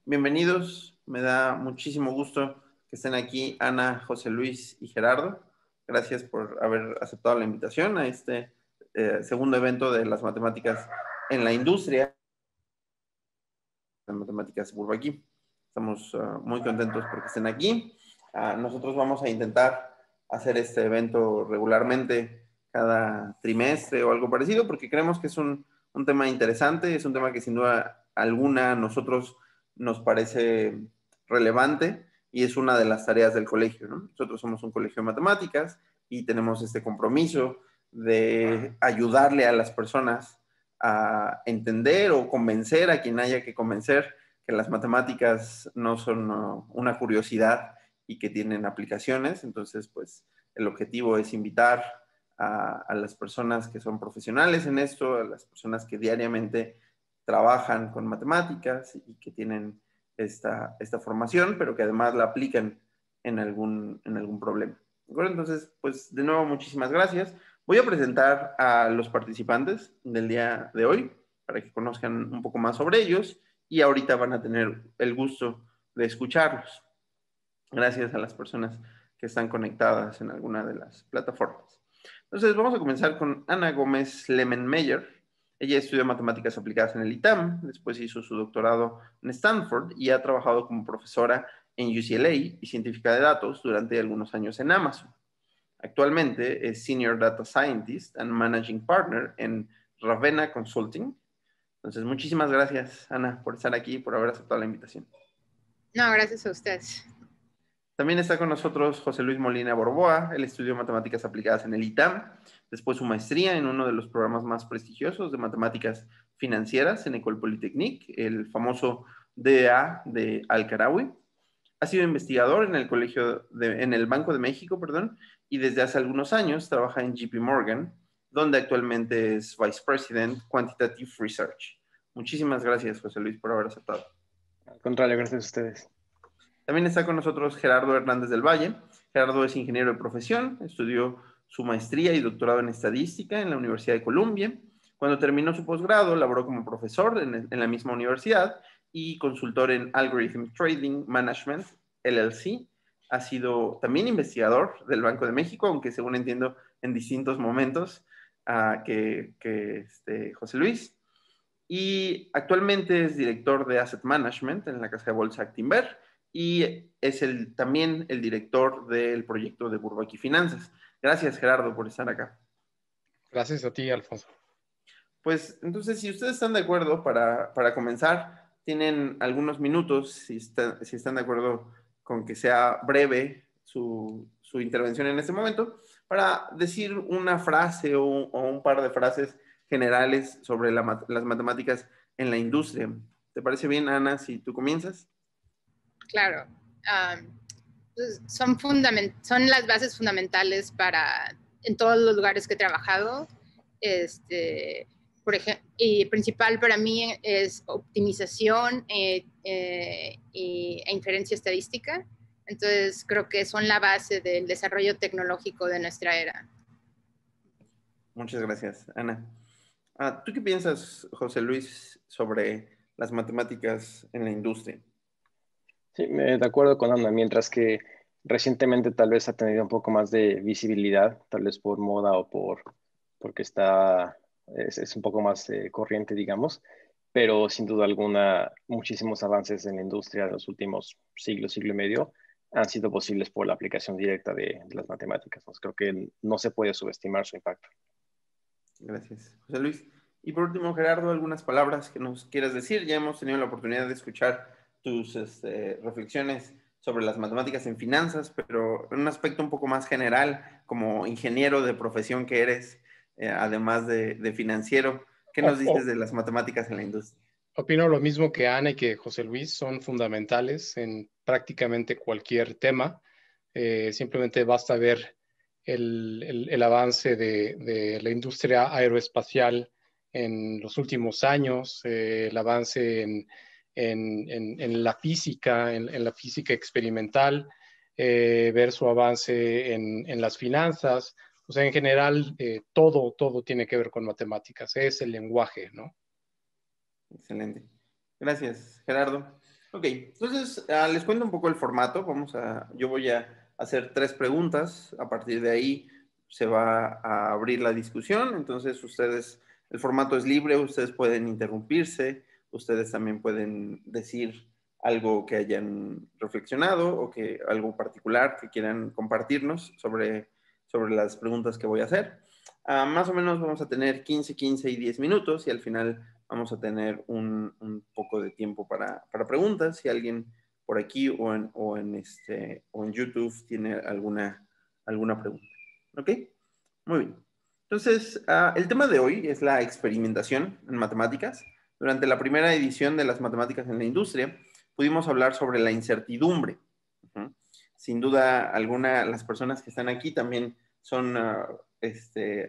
Bienvenidos, me da muchísimo gusto que estén aquí Ana, José Luis y Gerardo. Gracias por haber aceptado la invitación a este segundo evento de las matemáticas en la industria, de matemáticas Bourbaki. Estamos muy contentos porque estén aquí. Nosotros vamos a intentar hacer este evento regularmente cada trimestre o algo parecido porque creemos que es un tema interesante, es un tema que sin duda alguna a nosotros nos parece relevante y es una de las tareas del colegio, ¿no? Nosotros somos un colegio de matemáticas y tenemos este compromiso de ayudarle a las personas a entender o convencer a quien haya que convencer que las matemáticas no son una curiosidad y que tienen aplicaciones. Entonces, pues el objetivo es invitar a las personas que son profesionales en esto, a las personas que diariamente trabajan con matemáticas y que tienen esta formación, pero que además la aplican en algún problema. ¿De acuerdo? Entonces, pues de nuevo, muchísimas gracias. Voy a presentar a los participantes del día de hoy para que conozcan un poco más sobre ellos y ahorita van a tener el gusto de escucharlos. Gracias a las personas que están conectadas en alguna de las plataformas. Entonces, vamos a comenzar con Ana Gómez Lemenmeyer. Ella estudió matemáticas aplicadas en el ITAM, después hizo su doctorado en Stanford y ha trabajado como profesora en UCLA y científica de datos durante algunos años en Amazon. Actualmente es Senior Data Scientist and Managing Partner en Ravenna Consulting. Entonces, muchísimas gracias, Ana, por estar aquí y por haber aceptado la invitación. No, gracias a ustedes. También está con nosotros José Luis Molina Borboa. Él estudió matemáticas aplicadas en el ITAM, después su maestría en uno de los programas más prestigiosos de matemáticas financieras en École Polytechnique, el famoso DEA de Al-Karawi. Ha sido investigador en en el Banco de México, perdón, y desde hace algunos años trabaja en JP Morgan, donde actualmente es Vice President Quantitative Research. Muchísimas gracias, José Luis, por haber aceptado. Al contrario, gracias a ustedes. También está con nosotros Gerardo Hernández del Valle. Gerardo es ingeniero de profesión, estudió su maestría y doctorado en estadística en la Universidad de Columbia. Cuando terminó su posgrado, laboró como profesor en la misma universidad y consultor en Algorithm Trading Management, LLC. Ha sido también investigador del Banco de México, aunque según entiendo en distintos momentos que José Luis. Y actualmente es director de Asset Management en la casa de bolsa Actinver y es también el director del proyecto de Bourbaki Finanzas. Gracias, Gerardo, por estar acá. Gracias a ti, Alfonso. Pues entonces, si ustedes están de acuerdo para comenzar, tienen algunos minutos, si están de acuerdo con que sea breve su intervención en este momento, para decir una frase o un par de frases generales sobre las matemáticas en la industria. ¿Te parece bien, Ana, si tú comienzas? Claro. Son las bases fundamentales en todos los lugares que he trabajado. Por ejemplo, y principal para mí es optimización e inferencia estadística. Entonces, creo que son la base del desarrollo tecnológico de nuestra era. Muchas gracias, Ana. ¿Tú qué piensas, José Luis, sobre las matemáticas en la industria? Sí, de acuerdo con Ana, mientras que recientemente tal vez ha tenido un poco más de visibilidad, tal vez por moda o porque es un poco más corriente, digamos, pero sin duda alguna muchísimos avances en la industria en los últimos siglos, siglo y medio, han sido posibles por la aplicación directa de las matemáticas. Entonces, creo que no se puede subestimar su impacto. Gracias, José Luis. Y por último, Gerardo, algunas palabras que nos quieras decir. Ya hemos tenido la oportunidad de escuchar tus reflexiones sobre las matemáticas en finanzas, pero en un aspecto un poco más general, como ingeniero de profesión que eres, además de financiero, ¿qué nos dices de las matemáticas en la industria? Opino lo mismo que Ana y que José Luis, son fundamentales en prácticamente cualquier tema. Simplemente basta ver el avance de la industria aeroespacial en los últimos años, el avance en la física, en la física experimental, ver su avance en las finanzas. O sea, en general, todo tiene que ver con matemáticas. Es el lenguaje, ¿no? Excelente. Gracias, Gerardo. Ok, entonces les cuento un poco el formato. Yo voy a hacer 3 preguntas. A partir de ahí se va a abrir la discusión. Entonces el formato es libre, ustedes pueden interrumpirse, ustedes también pueden decir algo que hayan reflexionado o algo particular que quieran compartirnos sobre las preguntas que voy a hacer. Más o menos vamos a tener 15, 15 y 10 minutos y al final vamos a tener un poco de tiempo para preguntas. Si alguien por aquí o en YouTube tiene alguna pregunta. ¿Ok? Muy bien. Entonces, el tema de hoy es la experimentación en matemáticas. Durante la primera edición de las matemáticas en la industria, pudimos hablar sobre la incertidumbre. Uh-huh. Sin duda alguna, las personas que están aquí también son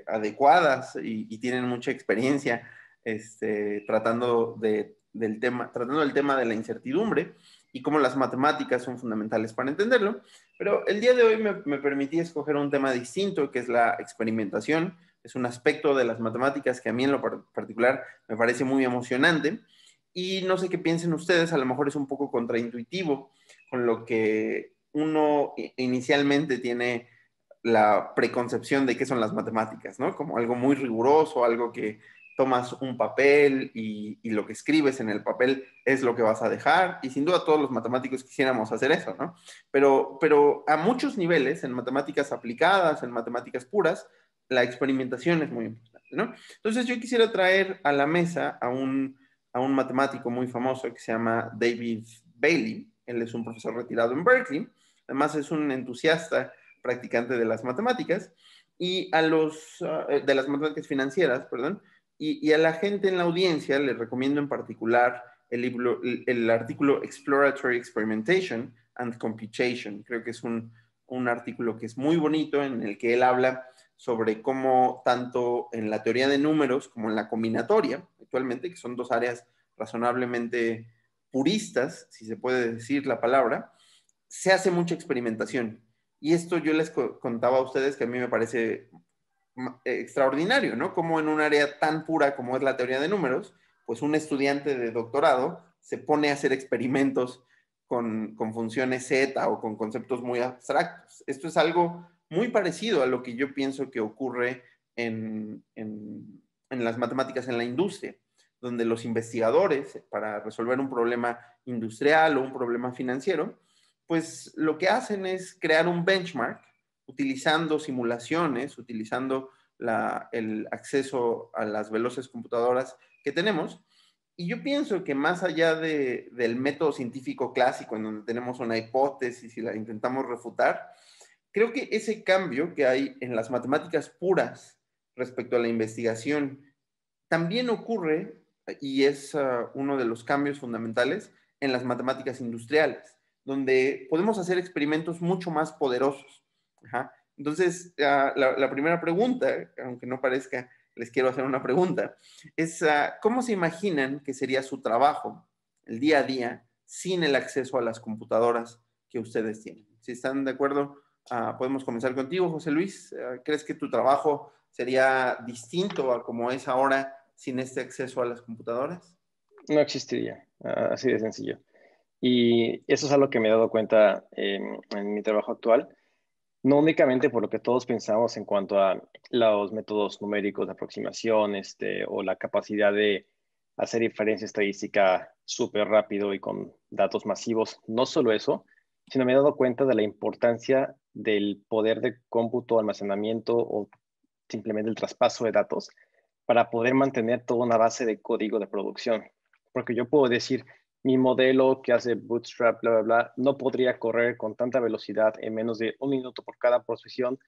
adecuadas y tienen mucha experiencia tratando del tema de la incertidumbre y cómo las matemáticas son fundamentales para entenderlo. Pero el día de hoy me permití escoger un tema distinto, que es la experimentación. Es un aspecto de las matemáticas que a mí en lo particular me parece muy emocionante. Y no sé qué piensen ustedes, a lo mejor es un poco contraintuitivo con lo que uno inicialmente tiene la preconcepción de qué son las matemáticas, ¿no? Como algo muy riguroso, algo que tomas un papel y lo que escribes en el papel es lo que vas a dejar. Y sin duda todos los matemáticos quisiéramos hacer eso, ¿no? Pero a muchos niveles, en matemáticas aplicadas, en matemáticas puras, la experimentación es muy importante, ¿no? Entonces yo quisiera traer a la mesa a un matemático muy famoso que se llama David Bailey. Él es un profesor retirado en Berkeley. Además es un entusiasta practicante de las matemáticas y de las matemáticas financieras, perdón, y a la gente en la audiencia le recomiendo en particular el artículo Exploratory Experimentation and Computation. Creo que es un artículo que es muy bonito en el que él habla sobre cómo tanto en la teoría de números como en la combinatoria, actualmente, que son 2 áreas razonablemente puristas, si se puede decir la palabra, se hace mucha experimentación. Y esto yo les contaba a ustedes que a mí me parece extraordinario, ¿no? Como en un área tan pura como es la teoría de números, pues un estudiante de doctorado se pone a hacer experimentos con funciones Z o con conceptos muy abstractos. Esto es algo muy parecido a lo que yo pienso que ocurre en las matemáticas en la industria, donde los investigadores, para resolver un problema industrial o un problema financiero, pues lo que hacen es crear un benchmark utilizando simulaciones, utilizando el acceso a las veloces computadoras que tenemos. Y yo pienso que más allá del método científico clásico, en donde tenemos una hipótesis y la intentamos refutar, creo que ese cambio que hay en las matemáticas puras respecto a la investigación también ocurre, y es uno de los cambios fundamentales, en las matemáticas industriales, donde podemos hacer experimentos mucho más poderosos. Ajá. Entonces, la primera pregunta, aunque no parezca, les quiero hacer una pregunta, es ¿cómo se imaginan que sería su trabajo, el día a día, sin el acceso a las computadoras que ustedes tienen? Si están de acuerdo, podemos comenzar contigo, José Luis. ¿Crees que tu trabajo sería distinto a como es ahora sin este acceso a las computadoras? No existiría, así de sencillo. Y eso es algo que me he dado cuenta en mi trabajo actual, no únicamente por lo que todos pensamos en cuanto a los métodos numéricos de aproximación, o la capacidad de hacer inferencia estadística súper rápido y con datos masivos. No solo eso, sino me he dado cuenta de la importancia del poder de cómputo, almacenamiento o simplemente el traspaso de datos para poder mantener toda una base de código de producción. Porque yo puedo decir, mi modelo que hace Bootstrap, bla, bla, bla, no podría correr con tanta velocidad en menos de 1 minuto por cada procesión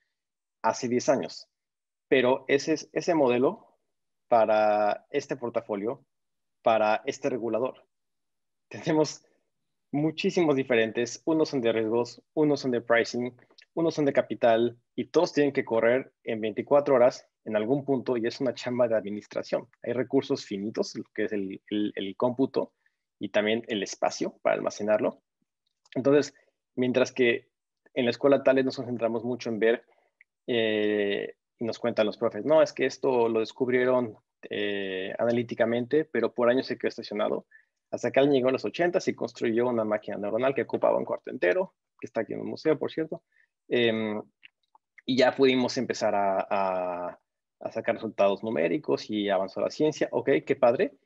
hace 10 años. Pero ese modelo para este portafolio, para este regulador. Tenemos muchísimos diferentes, unos son de riesgos, unos son de pricing, unos son de capital y todos tienen que correr en 24 horas en algún punto y es una chamba de administración. Hay recursos finitos, lo que es el cómputo y también el espacio para almacenarlo. Entonces, mientras que en la escuela tal vez nos concentramos mucho en ver y nos cuentan los profes, no, es que esto lo descubrieron analíticamente, pero por años se quedó estacionado. Hasta que alguien llegó en los 80s y construyó una máquina neuronal que ocupaba un cuarto entero, que está aquí en un museo, por cierto. Y ya pudimos empezar a sacar resultados numéricos y avanzó la ciencia. Ok, qué padre,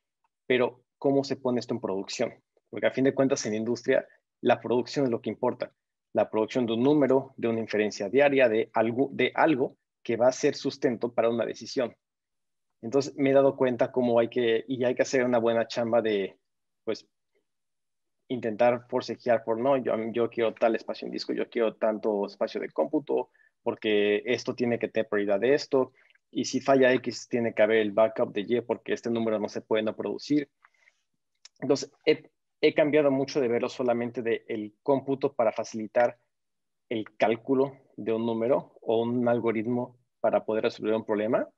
pero ¿cómo se pone esto en producción? Porque a fin de cuentas en la industria la producción es lo que importa. La producción de un número, de una inferencia diaria, de algo que va a ser sustento para una decisión. Entonces me he dado cuenta cómo hay que hacer una buena chamba de, pues, intentar forcejear por, no, yo quiero tal espacio en disco, yo quiero tanto espacio de cómputo, porque esto tiene que tener prioridad de esto, y si falla X tiene que haber el backup de Y porque este número no se puede no producir. Entonces he cambiado mucho de verlo solamente del cómputo para facilitar el cálculo de un número o un algoritmo para poder resolver un problema,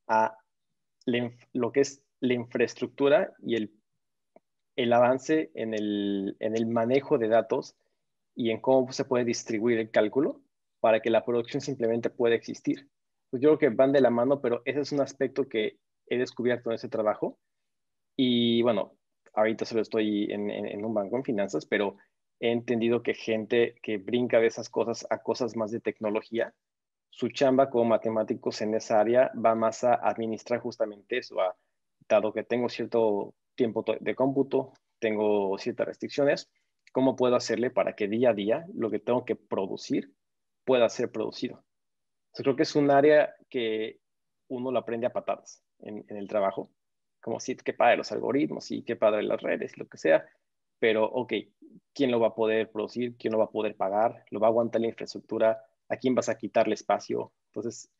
a lo que es la infraestructura y el avance en el manejo de datos y en cómo se puede distribuir el cálculo para que la producción simplemente pueda existir. Pues yo creo que van de la mano, pero ese es un aspecto que he descubierto en ese trabajo. Y bueno, ahorita solo estoy en un banco en finanzas, pero he entendido que gente que brinca de esas cosas a cosas más de tecnología, su chamba como matemáticos en esa área va más a administrar justamente eso, dado que tengo cierto tiempo de cómputo, tengo ciertas restricciones, ¿cómo puedo hacerle para que día a día lo que tengo que producir pueda ser producido? Yo creo que es un área que uno lo aprende a patadas en el trabajo, como si qué padre los algoritmos y qué padre las redes, lo que sea, pero ok, ¿quién lo va a poder producir? ¿Quién lo va a poder pagar? ¿Lo va a aguantar la infraestructura? ¿A quién vas a quitarle espacio? Entonces,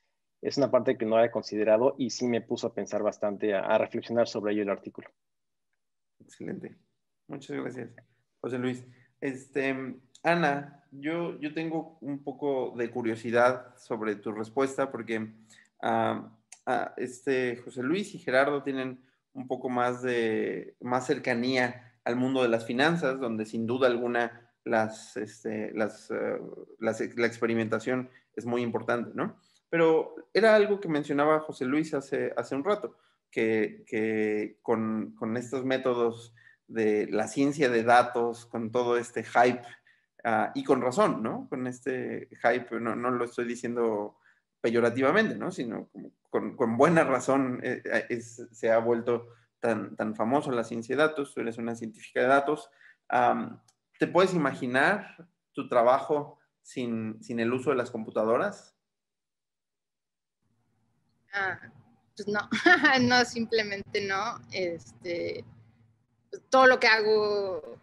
es una parte que no había considerado y sí me puso a pensar bastante, a reflexionar sobre ello el artículo. Excelente. Muchas gracias, José Luis. Ana, yo tengo un poco de curiosidad sobre tu respuesta porque José Luis y Gerardo tienen un poco más cercanía al mundo de las finanzas, donde sin duda alguna la experimentación es muy importante, ¿no? Pero era algo que mencionaba José Luis hace un rato, que con estos métodos de la ciencia de datos, con todo este hype, y con razón, ¿no? Con este hype, no lo estoy diciendo peyorativamente, ¿no? Sino con buena razón se ha vuelto tan famoso la ciencia de datos. Tú eres una científica de datos. ¿Te puedes imaginar tu trabajo sin el uso de las computadoras? Pues no, no, simplemente no. Todo lo que hago,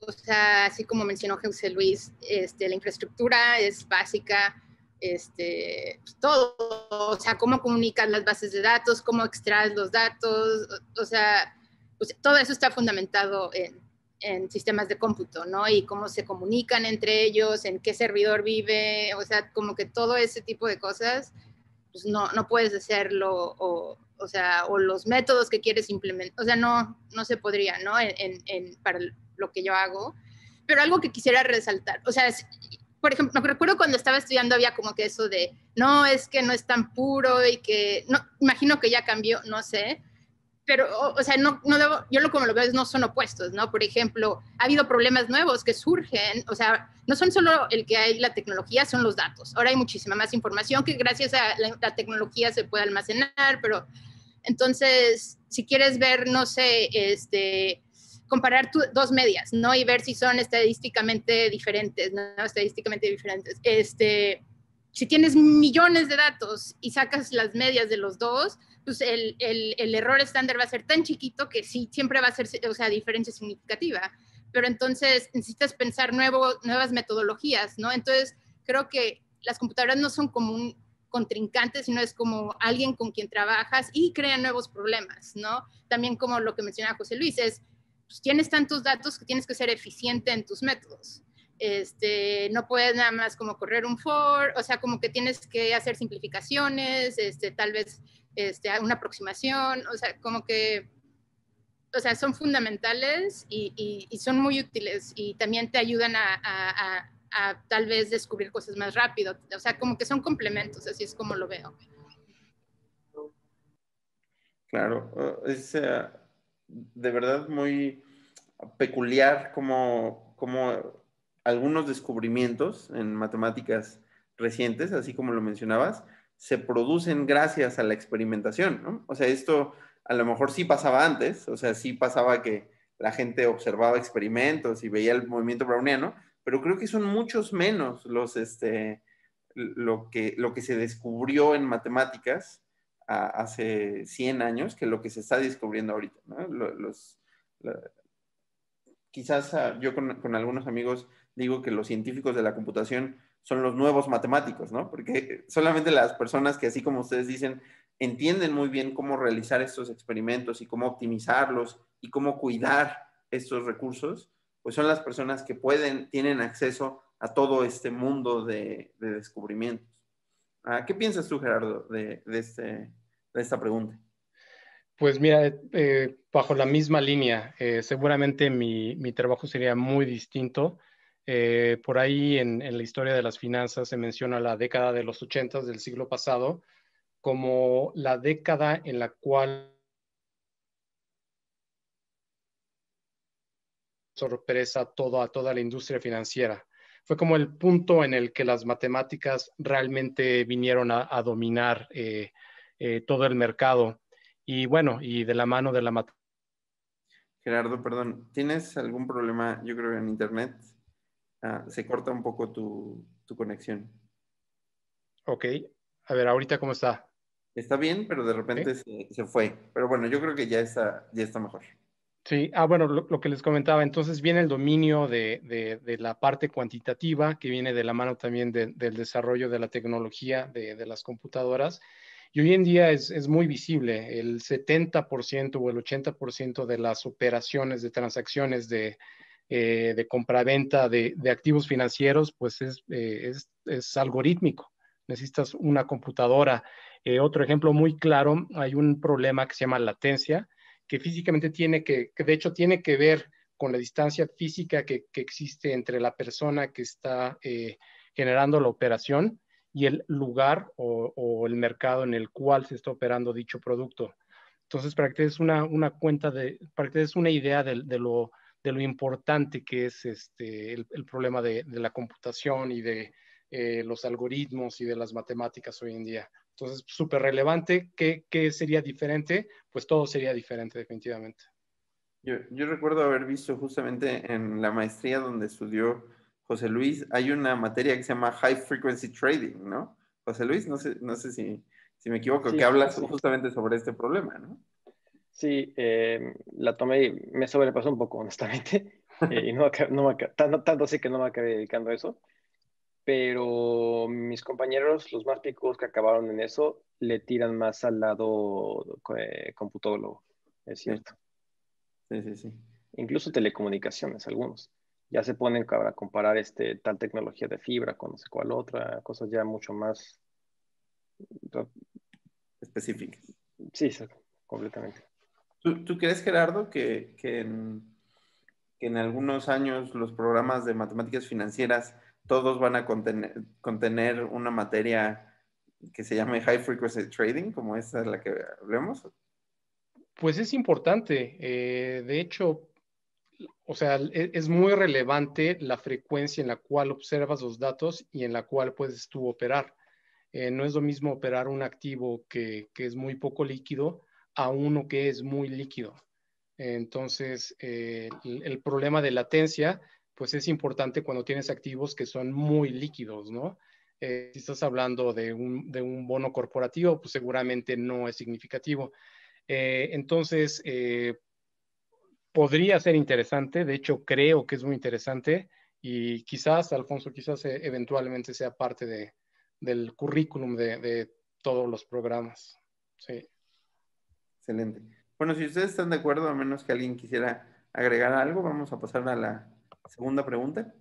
o sea, así como mencionó José Luis, la infraestructura es básica, todo, o sea, cómo comunicas las bases de datos, cómo extraes los datos, o sea, pues todo eso está fundamentado en sistemas de cómputo, ¿no? Y cómo se comunican entre ellos, en qué servidor vive, o sea, como que todo ese tipo de cosas, pues no puedes hacerlo, o sea, o los métodos que quieres implementar, o sea, no se podría, ¿no? Para lo que yo hago. Pero algo que quisiera resaltar, o sea, por ejemplo, me recuerdo cuando estaba estudiando había como que eso de, no, es que no es tan puro y que, no, imagino que ya cambió, no sé, pero, o sea, yo como lo veo, no son opuestos, ¿no? Por ejemplo, ha habido problemas nuevos que surgen, o sea, no son solo el que hay la tecnología, son los datos. Ahora hay muchísima más información que gracias a la tecnología se puede almacenar, pero entonces, si quieres ver, no sé, comparar dos medias, ¿no? Y ver si son estadísticamente diferentes, ¿no? Estadísticamente diferentes. Si tienes millones de datos y sacas las medias de los dos, pues el error estándar va a ser tan chiquito que sí, siempre va a ser, o sea, diferencia significativa. Pero entonces necesitas pensar nuevas metodologías, ¿no? Entonces, creo que las computadoras no son como un contrincante, sino es como alguien con quien trabajas y crea nuevos problemas, ¿no? También como lo que menciona José Luis, pues tienes tantos datos que tienes que ser eficiente en tus métodos. No puedes nada más como correr un for, o sea, como que tienes que hacer simplificaciones, tal vez una aproximación, o sea, como que, o sea, son fundamentales y son muy útiles y también te ayudan a tal vez descubrir cosas más rápido, o sea, como que son complementos, así es como lo veo. Claro, es de verdad muy, peculiar como algunos descubrimientos en matemáticas recientes, así como lo mencionabas, se producen gracias a la experimentación, ¿no? O sea, esto a lo mejor sí pasaba antes, o sea, sí pasaba que la gente observaba experimentos y veía el movimiento browniano, pero creo que son muchos menos lo que se descubrió en matemáticas hace 100 años que lo que se está descubriendo ahorita, ¿no? Quizás yo con algunos amigos digo que los científicos de la computación son los nuevos matemáticos, ¿no? Porque solamente las personas que, así como ustedes dicen, entienden muy bien cómo realizar estos experimentos y cómo optimizarlos y cómo cuidar estos recursos, pues son las personas que tienen acceso a todo este mundo de descubrimientos. ¿Qué piensas tú, Gerardo, de esta pregunta? Pues mira, bajo la misma línea, seguramente mi trabajo sería muy distinto. Por ahí en la historia de las finanzas se menciona la década de los 80 del siglo pasado como la década en la cual sorpresa a toda la industria financiera. Fue como el punto en el que las matemáticas realmente vinieron a dominar todo el mercado. Y bueno, y de la mano de la matemática. Gerardo, perdón, ¿tienes algún problema, yo creo, en internet? Se corta un poco tu conexión. Ok, a ver, ahorita cómo está. Está bien, pero de repente ¿Sí? se fue. Pero bueno, yo creo que ya está mejor. Sí, bueno, lo que les comentaba, entonces viene el dominio de la parte cuantitativa, que viene de la mano también del desarrollo de la tecnología de las computadoras. Y hoy en día es muy visible, el 70% o el 80% de las operaciones de transacciones de compraventa de activos financieros, pues es algorítmico. Necesitas una computadora. Otro ejemplo muy claro, hay un problema que se llama latencia que físicamente que de hecho tiene que ver con la distancia física que existe entre la persona que está generando la operación y el lugar o el mercado en el cual se está operando dicho producto. Entonces, para que te des una cuenta para que te des una idea de lo importante que es el problema de la computación y de los algoritmos y de las matemáticas hoy en día. Entonces, súper relevante. ¿Qué sería diferente? Pues todo sería diferente definitivamente. Yo recuerdo haber visto justamente en la maestría donde estudió José Luis, hay una materia que se llama High Frequency Trading, ¿no? José Luis, no sé si me equivoco, que Sí, hablas sí, justamente sobre este problema, ¿no? sí, la tomé y me sobrepasó un poco, honestamente, y tanto así que no me acabé dedicando a eso, pero mis compañeros, los más picos que acabaron en eso, le tiran más al lado computólogo, es Sí, cierto. sí. Incluso telecomunicaciones, algunos. Ya se ponen para comparar tal tecnología de fibra con no sé cuál otra, cosas ya mucho más. Específicas. Sí, sí, completamente. ¿Tú crees, Gerardo, que en algunos años los programas de matemáticas financieras todos van a contener una materia que se llame High Frequency Trading, como esta es la que hablemos? Pues es importante. De hecho, o sea, es muy relevante la frecuencia en la cual observas los datos y en la cual puedes tú operar. No es lo mismo operar un activo que es muy poco líquido a uno que es muy líquido. Entonces, el problema de latencia, pues es importante cuando tienes activos que son muy líquidos, ¿no? Si estás hablando de un bono corporativo, pues seguramente no es significativo. Entonces, podría ser interesante, de hecho creo que es muy interesante y quizás, Alfonso, quizás eventualmente sea parte del currículum de todos los programas. Sí. Excelente. Bueno, si ustedes están de acuerdo, a menos que alguien quisiera agregar algo, vamos a pasar a la segunda pregunta.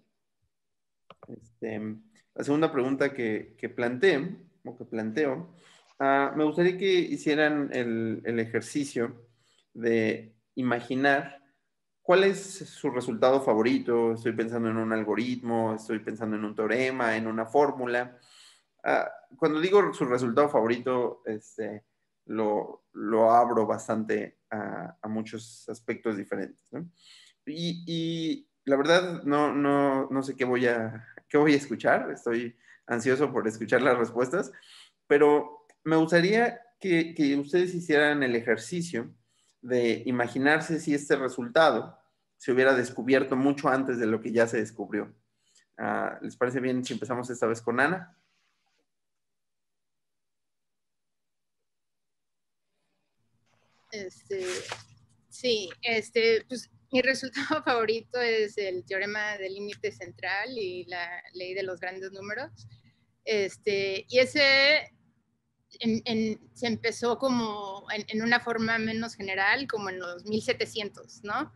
La segunda pregunta que planteé, o que planteo, me gustaría que hicieran el ejercicio de imaginar cuál es su resultado favorito. Estoy pensando en un algoritmo, estoy pensando en un teorema, en una fórmula. Cuando digo su resultado favorito, lo abro bastante a muchos aspectos diferentes, ¿no? Y la verdad no sé qué voy a escuchar. Estoy ansioso por escuchar las respuestas, pero me gustaría que ustedes hicieran el ejercicio de imaginarse si este resultado se hubiera descubierto mucho antes de lo que ya se descubrió. ¿Les parece bien si empezamos esta vez con Ana? Sí, pues mi resultado favorito es el teorema del límite central y la ley de los grandes números. Y ese se empezó como en una forma menos general, como en los 1700, ¿no?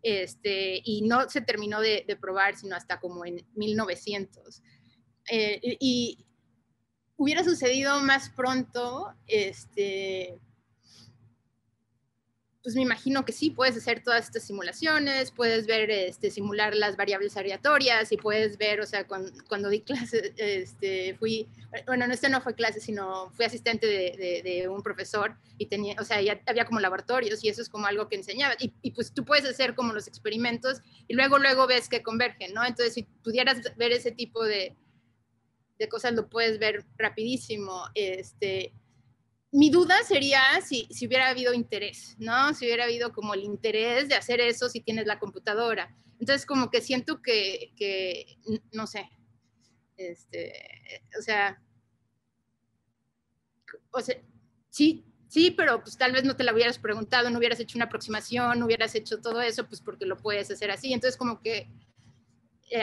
Y no se terminó de probar sino hasta como en 1900. Y hubiera sucedido más pronto, pues me imagino que sí, puedes hacer todas estas simulaciones, puedes ver, simular las variables aleatorias y puedes ver, o sea, cuando di clase, bueno, no fue clase, sino fui asistente de un profesor y tenía, o sea, ya había como laboratorios y eso es como algo que enseñaba. Y pues tú puedes hacer como los experimentos y luego ves que convergen, ¿no? Entonces, si pudieras ver ese tipo de cosas, lo puedes ver rapidísimo. Mi duda sería si hubiera habido interés, ¿no? Si hubiera habido como el interés de hacer eso si tienes la computadora. Entonces, como que siento que no sé, o sea, sí, pero pues tal vez no te la hubieras preguntado, no hubieras hecho una aproximación, no hubieras hecho todo eso, pues porque lo puedes hacer así. Entonces, como que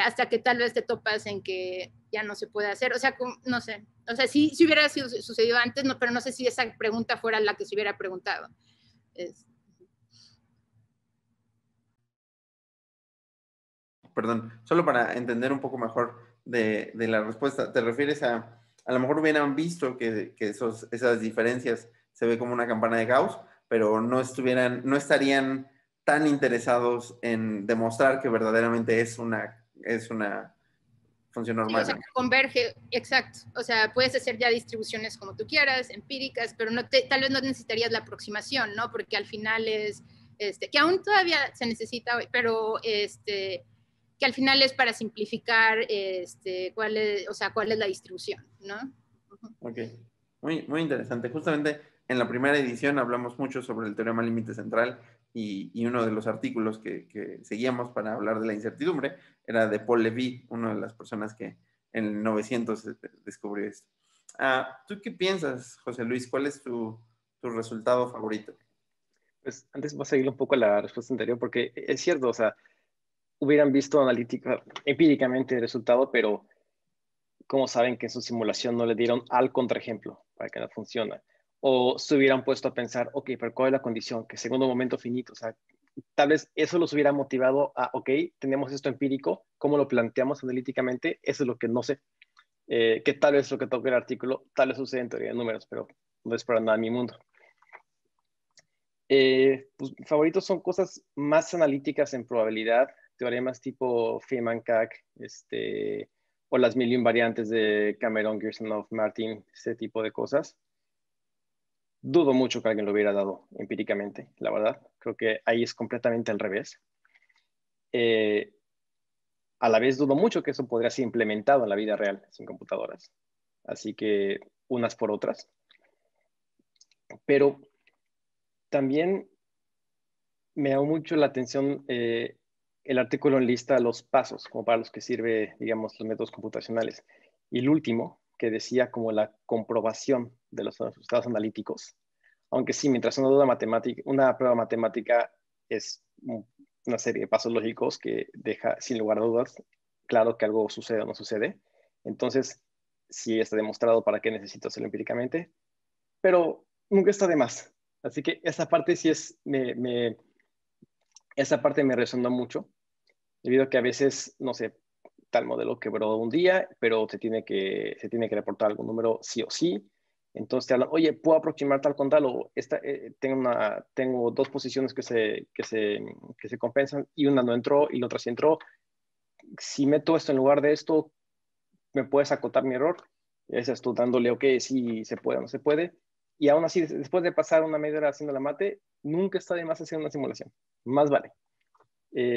hasta que tal vez te topas en que ya no se puede hacer, o sea, no sé, o sea, sí hubiera sucedido antes, no, pero no sé si esa pregunta fuera la que se hubiera preguntado. Perdón, solo para entender un poco mejor de la respuesta, ¿te refieres a lo mejor hubieran visto que esas diferencias se ve como una campana de Gauss, pero no estarían tan interesados en demostrar que verdaderamente es una función normal? Sí, o sea, que converge, exacto. O sea, puedes hacer ya distribuciones como tú quieras, empíricas, pero tal vez no necesitarías la aproximación, ¿no? Porque al final es, que aún todavía se necesita, pero que al final es para simplificar cuál es la distribución, ¿no? Ok, muy interesante. Justamente en la primera edición hablamos mucho sobre el teorema límite central y uno de los artículos que seguíamos para hablar de la incertidumbre era de Paul Levy, una de las personas que en el 900 descubrió esto. ¿Tú qué piensas, José Luis? ¿Cuál es tu resultado favorito? Pues antes voy a seguir un poco a la respuesta anterior, porque es cierto, o sea, hubieran visto empíricamente el resultado, pero ¿cómo saben que en su simulación no le dieron al contraejemplo para que no funciona? O se hubieran puesto a pensar, ok, pero ¿cuál es la condición? Que segundo momento finito, o sea, tal vez eso los hubiera motivado a, ok, tenemos esto empírico, ¿cómo lo planteamos analíticamente? Eso es lo que no sé. Que tal vez lo que toca el artículo, tal vez sucede en teoría de números, pero no es para nada mi mundo. Pues, favoritos son cosas más analíticas en probabilidad, teoremas tipo Feynman-Cag, o las mil invariantes de Cameron, Gersonov, Martin, ese tipo de cosas. Dudo mucho que alguien lo hubiera dado empíricamente, la verdad. Creo que ahí es completamente al revés. A la vez dudo mucho que eso podría ser implementado en la vida real sin computadoras. Así que unas por otras. Pero también me llamó mucho la atención el artículo enlista los pasos, como para los que sirve, digamos, los métodos computacionales. Y el último, que decía como la comprobación de los resultados analíticos. Aunque sí, mientras una prueba matemática es una serie de pasos lógicos que deja sin lugar a dudas claro que algo sucede o no sucede. Entonces, sí está demostrado para qué necesito hacerlo empíricamente, pero nunca está de más. Así que esa parte sí esa parte me resonó mucho, debido a que a veces, no sé, tal modelo quebró un día, pero se tiene que reportar algún número sí o sí. Entonces te hablan, oye, ¿puedo aproximar tal con tal? O tengo dos posiciones que se compensan y una no entró y la otra sí entró. Si meto esto en lugar de esto, ¿me puedes acotar mi error? Y ahí estás tú dándole, ok, sí se puede o no se puede. Y aún así, después de pasar una media hora haciendo la mate, nunca está de más hacer una simulación. Más vale.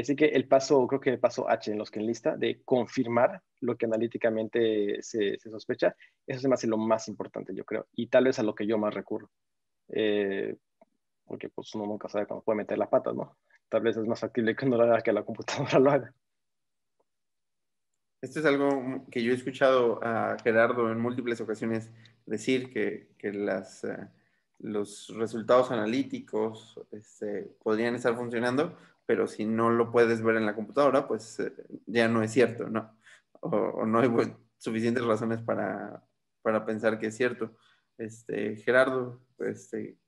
Así que creo que el paso H en los que enlista, de confirmar lo que analíticamente se sospecha, eso se me hace lo más importante, yo creo, y tal vez a lo que yo más recurro. Eh, Porque pues uno nunca sabe cuándo puede meter la pata, ¿no? Tal vez es más factible que uno lo haga que la computadora lo haga. Esto es algo que yo he escuchado a Gerardo en múltiples ocasiones decir, que los resultados analíticos podrían estar funcionando, pero si no lo puedes ver en la computadora, pues ya no es cierto, ¿no? O no hay suficientes razones para pensar que es cierto. Gerardo,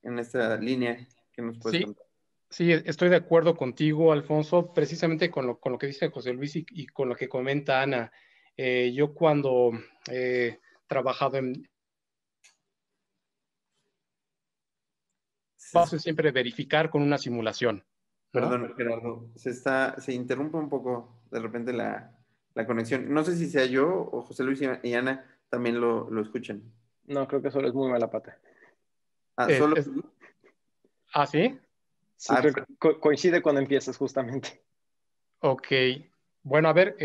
en esta línea, ¿qué nos puedes Sí, contar? sí, estoy de acuerdo contigo, Alfonso, precisamente con lo que dice José Luis y con lo que comenta Ana. Yo cuando he trabajado en paso es siempre verificar con una simulación, ¿no? Perdón, Gerardo, se interrumpe un poco de repente la conexión. No sé si sea yo o José Luis y Ana también lo escuchan. No, creo que solo es muy mala pata. Ah, Es, solo. es- ¿Ah, sí? Sí, Ah, creo que coincide cuando empiezas justamente. Ok. Bueno, a ver,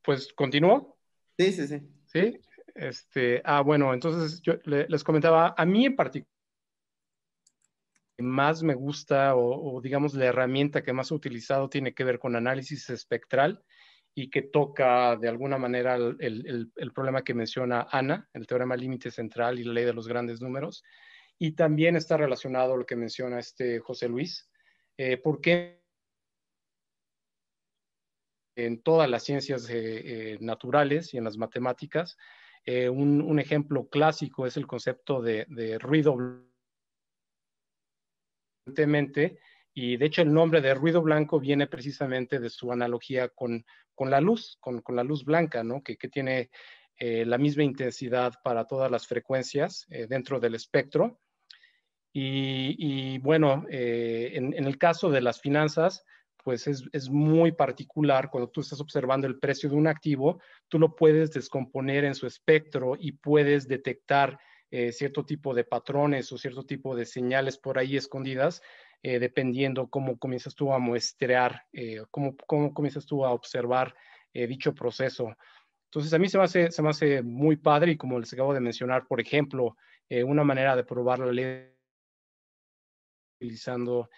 pues continúo, sí, sí, sí. ¿sí? Bueno, entonces yo les comentaba, a mí en particular, más me gusta o digamos la herramienta que más he utilizado tiene que ver con análisis espectral y que toca de alguna manera el problema que menciona Ana, el teorema límite central y la ley de los grandes números. Y también está relacionado a lo que menciona José Luis. ¿Por qué en todas las ciencias naturales y en las matemáticas? Un ejemplo clásico es el concepto de ruido y de hecho el nombre de ruido blanco viene precisamente de su analogía con la luz, con la luz blanca, ¿no? Que tiene la misma intensidad para todas las frecuencias dentro del espectro. Y bueno, en el caso de las finanzas, pues es muy particular cuando tú estás observando el precio de un activo, tú lo puedes descomponer en su espectro y puedes detectar cierto tipo de patrones o cierto tipo de señales por ahí escondidas, dependiendo cómo comienzas tú a muestrear, cómo comienzas tú a observar dicho proceso. Entonces, a mí se me hace muy padre y como les acabo de mencionar, por ejemplo, una manera de probar la ley utilizando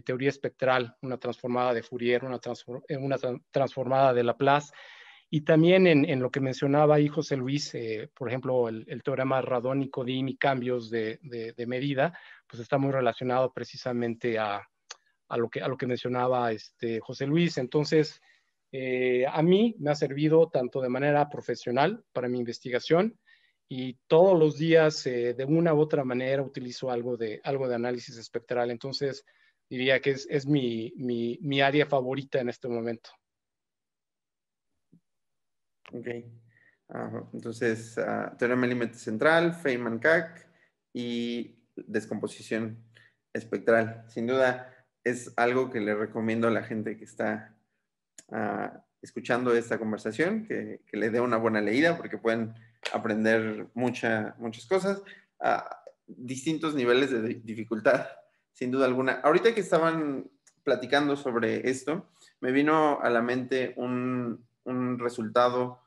teoría espectral, una transformada de Fourier, una transformada de Laplace. Y también en lo que mencionaba ahí José Luis, por ejemplo, el teorema radónico de cambios de medida, pues está muy relacionado precisamente a lo que mencionaba José Luis. Entonces, a mí me ha servido tanto de manera profesional para mi investigación y todos los días de una u otra manera utilizo algo de análisis espectral. Entonces, diría que es mi área favorita en este momento. Ok. Entonces, teorema límite central, Feynman-Cach y descomposición espectral. Sin duda, es algo que le recomiendo a la gente que está escuchando esta conversación, que le dé una buena leída porque pueden aprender muchas cosas a distintos niveles de dificultad, sin duda alguna. Ahorita que estaban platicando sobre esto, me vino a la mente un resultado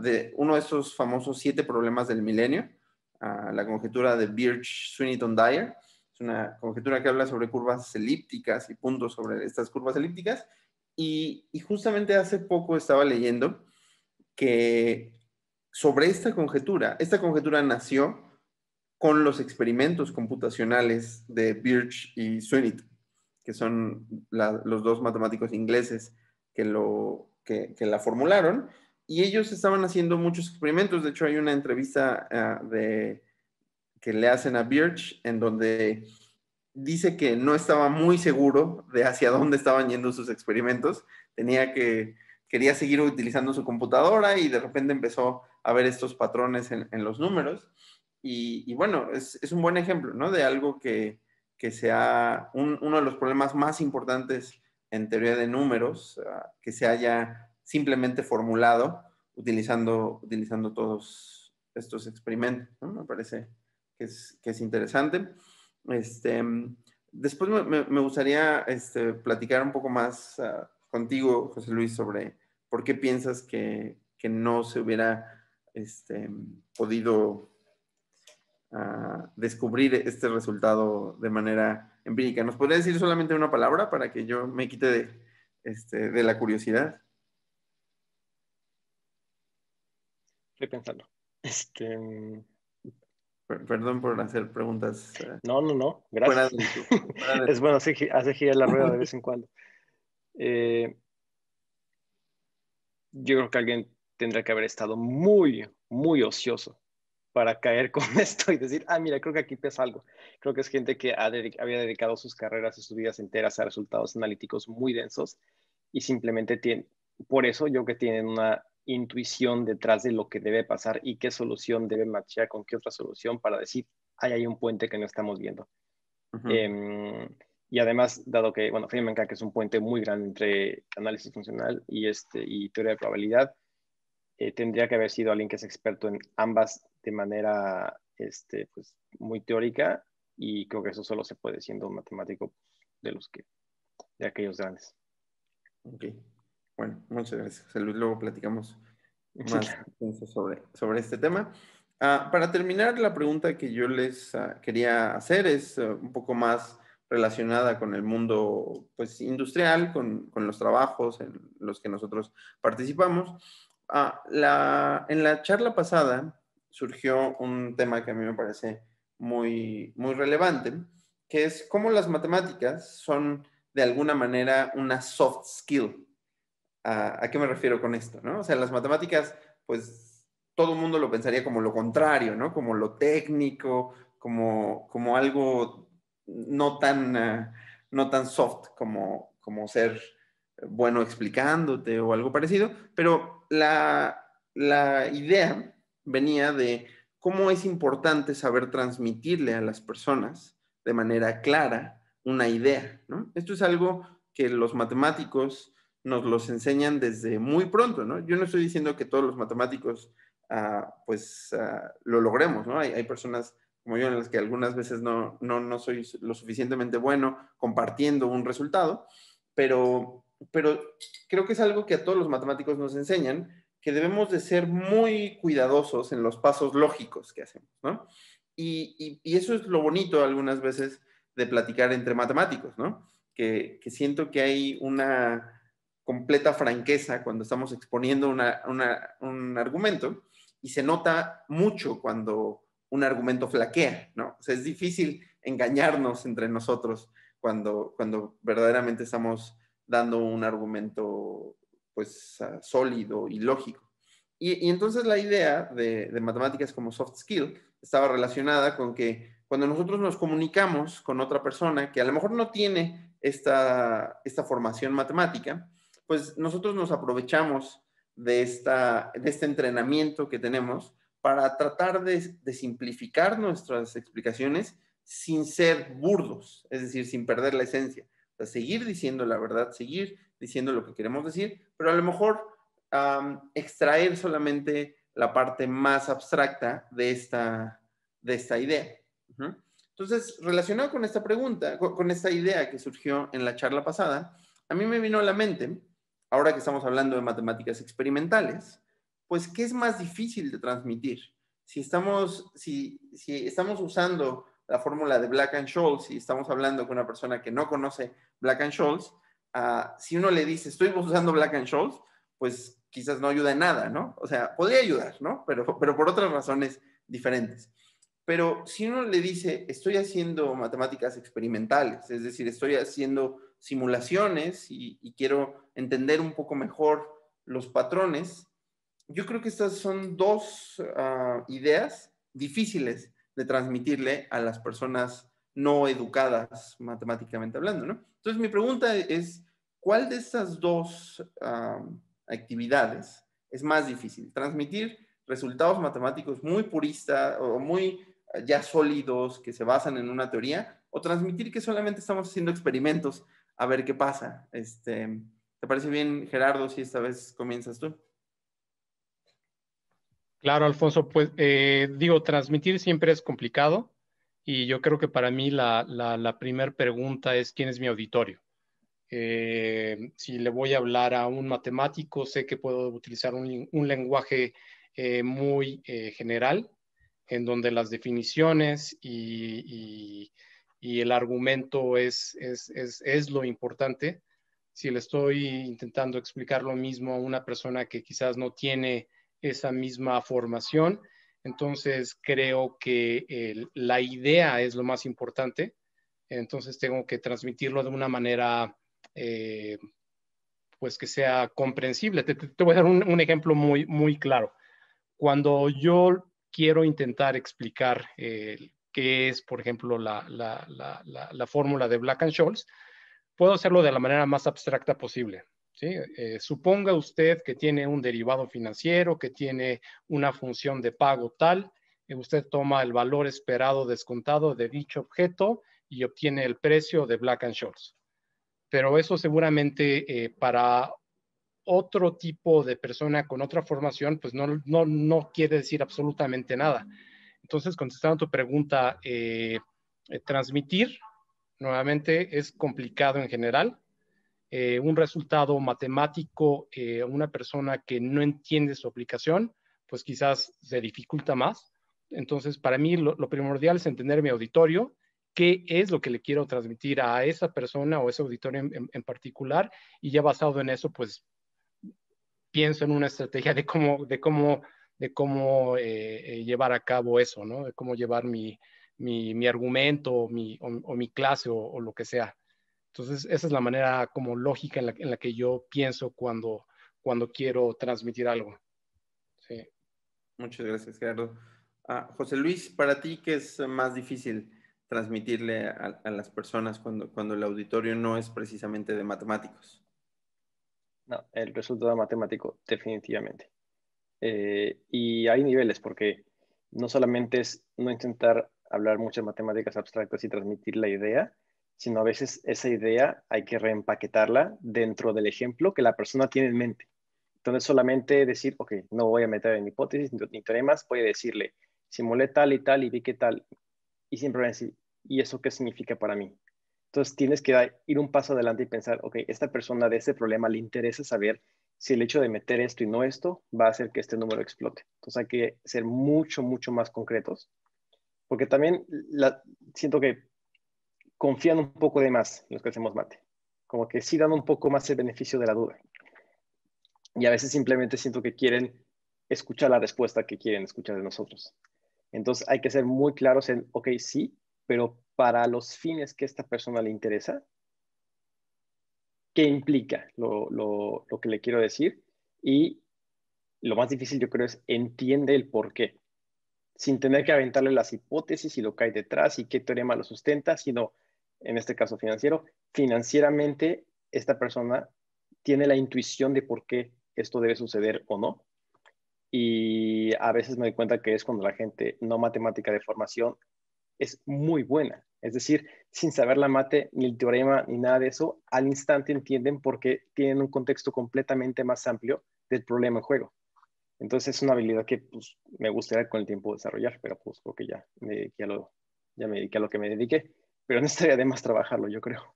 de uno de esos famosos 7 problemas del milenio, la conjetura de Birch-Swinnerton-Dyer. Es una conjetura que habla sobre curvas elípticas y puntos sobre estas curvas elípticas. Y justamente hace poco estaba leyendo que sobre esta conjetura nació con los experimentos computacionales de Birch y Swinnerton, que son los dos matemáticos ingleses que la formularon, y ellos estaban haciendo muchos experimentos. De hecho, hay una entrevista que le hacen a Birch en donde dice que no estaba muy seguro de hacia dónde estaban yendo sus experimentos. Quería seguir utilizando su computadora y de repente empezó a ver estos patrones en los números. Y bueno, es un buen ejemplo, ¿no? De algo que sea uno de los problemas más importantes en teoría de números, que se haya simplemente formulado utilizando todos estos experimentos, ¿no? Me parece que es interesante. Después me gustaría platicar un poco más contigo, José Luis, sobre por qué piensas que no se hubiera podido descubrir este resultado de manera empírica. ¿Nos podría decir solamente una palabra para que yo me quite de la curiosidad? Estoy pensando. Perdón por hacer preguntas No, fuera gracias. fuera de Es bueno hacer girar la rueda de vez en cuando. Yo creo que alguien tendrá que haber estado muy, muy ocioso para caer con esto y decir, mira, creo que aquí pasa algo. Creo que es gente que había dedicado sus carreras y sus vidas enteras a resultados analíticos muy densos y simplemente por eso yo creo que tienen una intuición detrás de lo que debe pasar y qué solución debe matchar con qué otra solución para decir, hay un puente que no estamos viendo. Uh-huh. Y además, dado que, bueno, Feynman que es un puente muy grande entre análisis funcional y teoría de probabilidad, tendría que haber sido alguien que es experto en ambas de manera pues, muy teórica, y creo que eso solo se puede siendo un matemático de aquellos grandes. Ok, bueno, muchas gracias, José Luis. Luego platicamos Sí, más sobre este tema. Para terminar, la pregunta que yo les quería hacer es un poco más relacionada con el mundo pues, industrial, con los trabajos en los que nosotros participamos. En la charla pasada surgió un tema que a mí me parece muy, muy relevante, que es cómo las matemáticas son de alguna manera una soft skill. ¿A qué me refiero con esto? ¿No? O sea, las matemáticas, pues todo el mundo lo pensaría como lo contrario, ¿no? Como lo técnico, como algo no tan, no tan soft como ser bueno explicándote o algo parecido, pero la idea venía de cómo es importante saber transmitirle a las personas de manera clara una idea, ¿no? Esto es algo que los matemáticos nos los enseñan desde muy pronto, ¿no? Yo no estoy diciendo que todos los matemáticos lo logremos, ¿no? Hay personas como yo en las que algunas veces no soy lo suficientemente bueno compartiendo un resultado, pero creo que es algo que a todos los matemáticos nos enseñan, que debemos de ser muy cuidadosos en los pasos lógicos que hacemos, ¿no? Y eso es lo bonito algunas veces de platicar entre matemáticos, ¿no? Que siento que hay una completa franqueza cuando estamos exponiendo un argumento y se nota mucho cuando un argumento flaquea, ¿no? O sea, es difícil engañarnos entre nosotros cuando verdaderamente estamos dando un argumento pues sólido y lógico. Y entonces la idea de matemáticas como soft skill estaba relacionada con que cuando nosotros nos comunicamos con otra persona que a lo mejor no tiene esta formación matemática, pues nosotros nos aprovechamos de este entrenamiento que tenemos para tratar de simplificar nuestras explicaciones sin ser burdos, es decir, sin perder la esencia. O sea, seguir diciendo la verdad, seguir diciendo lo que queremos decir, pero a lo mejor extraer solamente la parte más abstracta de esta idea. Uh-huh. Entonces, relacionado con esta pregunta, con esta idea que surgió en la charla pasada, a mí me vino a la mente, ahora que estamos hablando de matemáticas experimentales, pues, ¿qué es más difícil de transmitir? Si estamos usando la fórmula de Black-Scholes y estamos hablando con una persona que no conoce Black-Scholes, si uno le dice, estoy usando Black-Scholes, pues quizás no ayuda en nada, ¿no? O sea, podría ayudar, ¿no? Pero por otras razones diferentes. Pero si uno le dice, estoy haciendo matemáticas experimentales, es decir, estoy haciendo simulaciones y quiero entender un poco mejor los patrones, yo creo que estas son dos ideas difíciles de transmitirle a las personas no educadas matemáticamente hablando, ¿no? Entonces mi pregunta es, ¿cuál de estas dos actividades es más difícil? ¿Transmitir resultados matemáticos muy puristas o muy ya sólidos que se basan en una teoría, o transmitir que solamente estamos haciendo experimentos a ver qué pasa? ¿Te parece bien, Gerardo, si esta vez comienzas tú? Claro, Alfonso, pues digo, transmitir siempre es complicado Y yo creo que para mí la primera pregunta es ¿quién es mi auditorio? Si le voy a hablar a un matemático, sé que puedo utilizar un lenguaje muy general, en donde las definiciones y el argumento es lo importante. Si le estoy intentando explicar lo mismo a una persona que quizás no tiene esa misma formación, entonces creo que la idea es lo más importante. Entonces tengo que transmitirlo de una manera pues que sea comprensible. Te voy a dar un ejemplo muy claro. Cuando yo quiero intentar explicar qué es, por ejemplo, la fórmula de Black-Scholes, puedo hacerlo de la manera más abstracta posible. ¿Sí? Suponga usted que tiene un derivado financiero, que tiene una función de pago tal, usted toma el valor esperado descontado de dicho objeto y obtiene el precio de Black-Scholes. Pero eso seguramente para otro tipo de persona con otra formación, pues no quiere decir absolutamente nada. Entonces, contestando tu pregunta, transmitir nuevamente es complicado en general. Un resultado matemático a una persona que no entiende su aplicación, pues quizás se dificulta más. Entonces, para mí lo primordial es entender mi auditorio, qué es lo que le quiero transmitir a esa persona o ese auditorio en particular, y ya basado en eso, pues pienso en una estrategia de cómo llevar a cabo eso, ¿no? De cómo llevar mi argumento o mi clase o lo que sea. Entonces, esa es la manera como lógica en la que yo pienso cuando quiero transmitir algo. Sí. Muchas gracias, Gerardo. José Luis, para ti, ¿qué es más difícil transmitirle a las personas cuando el auditorio no es precisamente de matemáticos? No, el resultado matemático, definitivamente. Y hay niveles, porque no solamente es no intentar hablar muchas matemáticas abstractas y transmitir la idea, sino a veces esa idea hay que reempaquetarla dentro del ejemplo que la persona tiene en mente. Entonces solamente decir, ok, no voy a meter en hipótesis ni teoremas, voy a decirle, simulé tal y tal y vi qué tal, y siempre voy a decir, ¿y eso qué significa para mí? Entonces tienes que ir un paso adelante y pensar, ok, esta persona de este problema le interesa saber si el hecho de meter esto y no esto va a hacer que este número explote. Entonces hay que ser mucho más concretos, porque también siento que confían un poco de más los que hacemos mate, como que sí dan un poco más el beneficio de la duda. Y a veces simplemente siento que quieren escuchar la respuesta que quieren escuchar de nosotros. Entonces hay que ser muy claros en, ok, sí, pero para los fines que a esta persona le interesa, ¿qué implica lo que le quiero decir? Y lo más difícil yo creo es entiende el por qué, sin tener que aventarle las hipótesis y lo que hay detrás y qué teorema lo sustenta, sino, en este caso financiero, financieramente esta persona tiene la intuición de por qué esto debe suceder o no. Y a veces me doy cuenta que es cuando la gente no matemática de formación es muy buena. Es decir, sin saber la mate, ni el teorema, ni nada de eso, al instante entienden porque tienen un contexto completamente más amplio del problema en juego. Entonces es una habilidad que pues, me gustaría con el tiempo desarrollar, pero pues creo que ya me dediqué a lo que me dediqué. Pero no estaría de más trabajarlo, yo creo.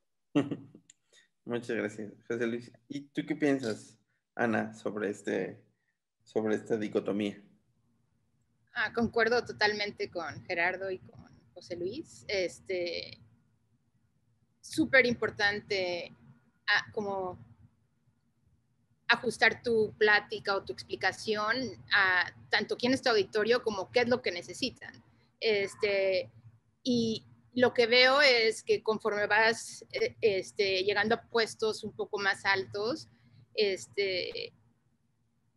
Muchas gracias, José Luis. ¿Y tú qué piensas, Ana, sobre esta dicotomía? Concuerdo totalmente con Gerardo y con José Luis. Súper importante como ajustar tu plática o tu explicación a tanto quién es tu auditorio como qué es lo que necesitan. Y lo que veo es que conforme vas llegando a puestos un poco más altos,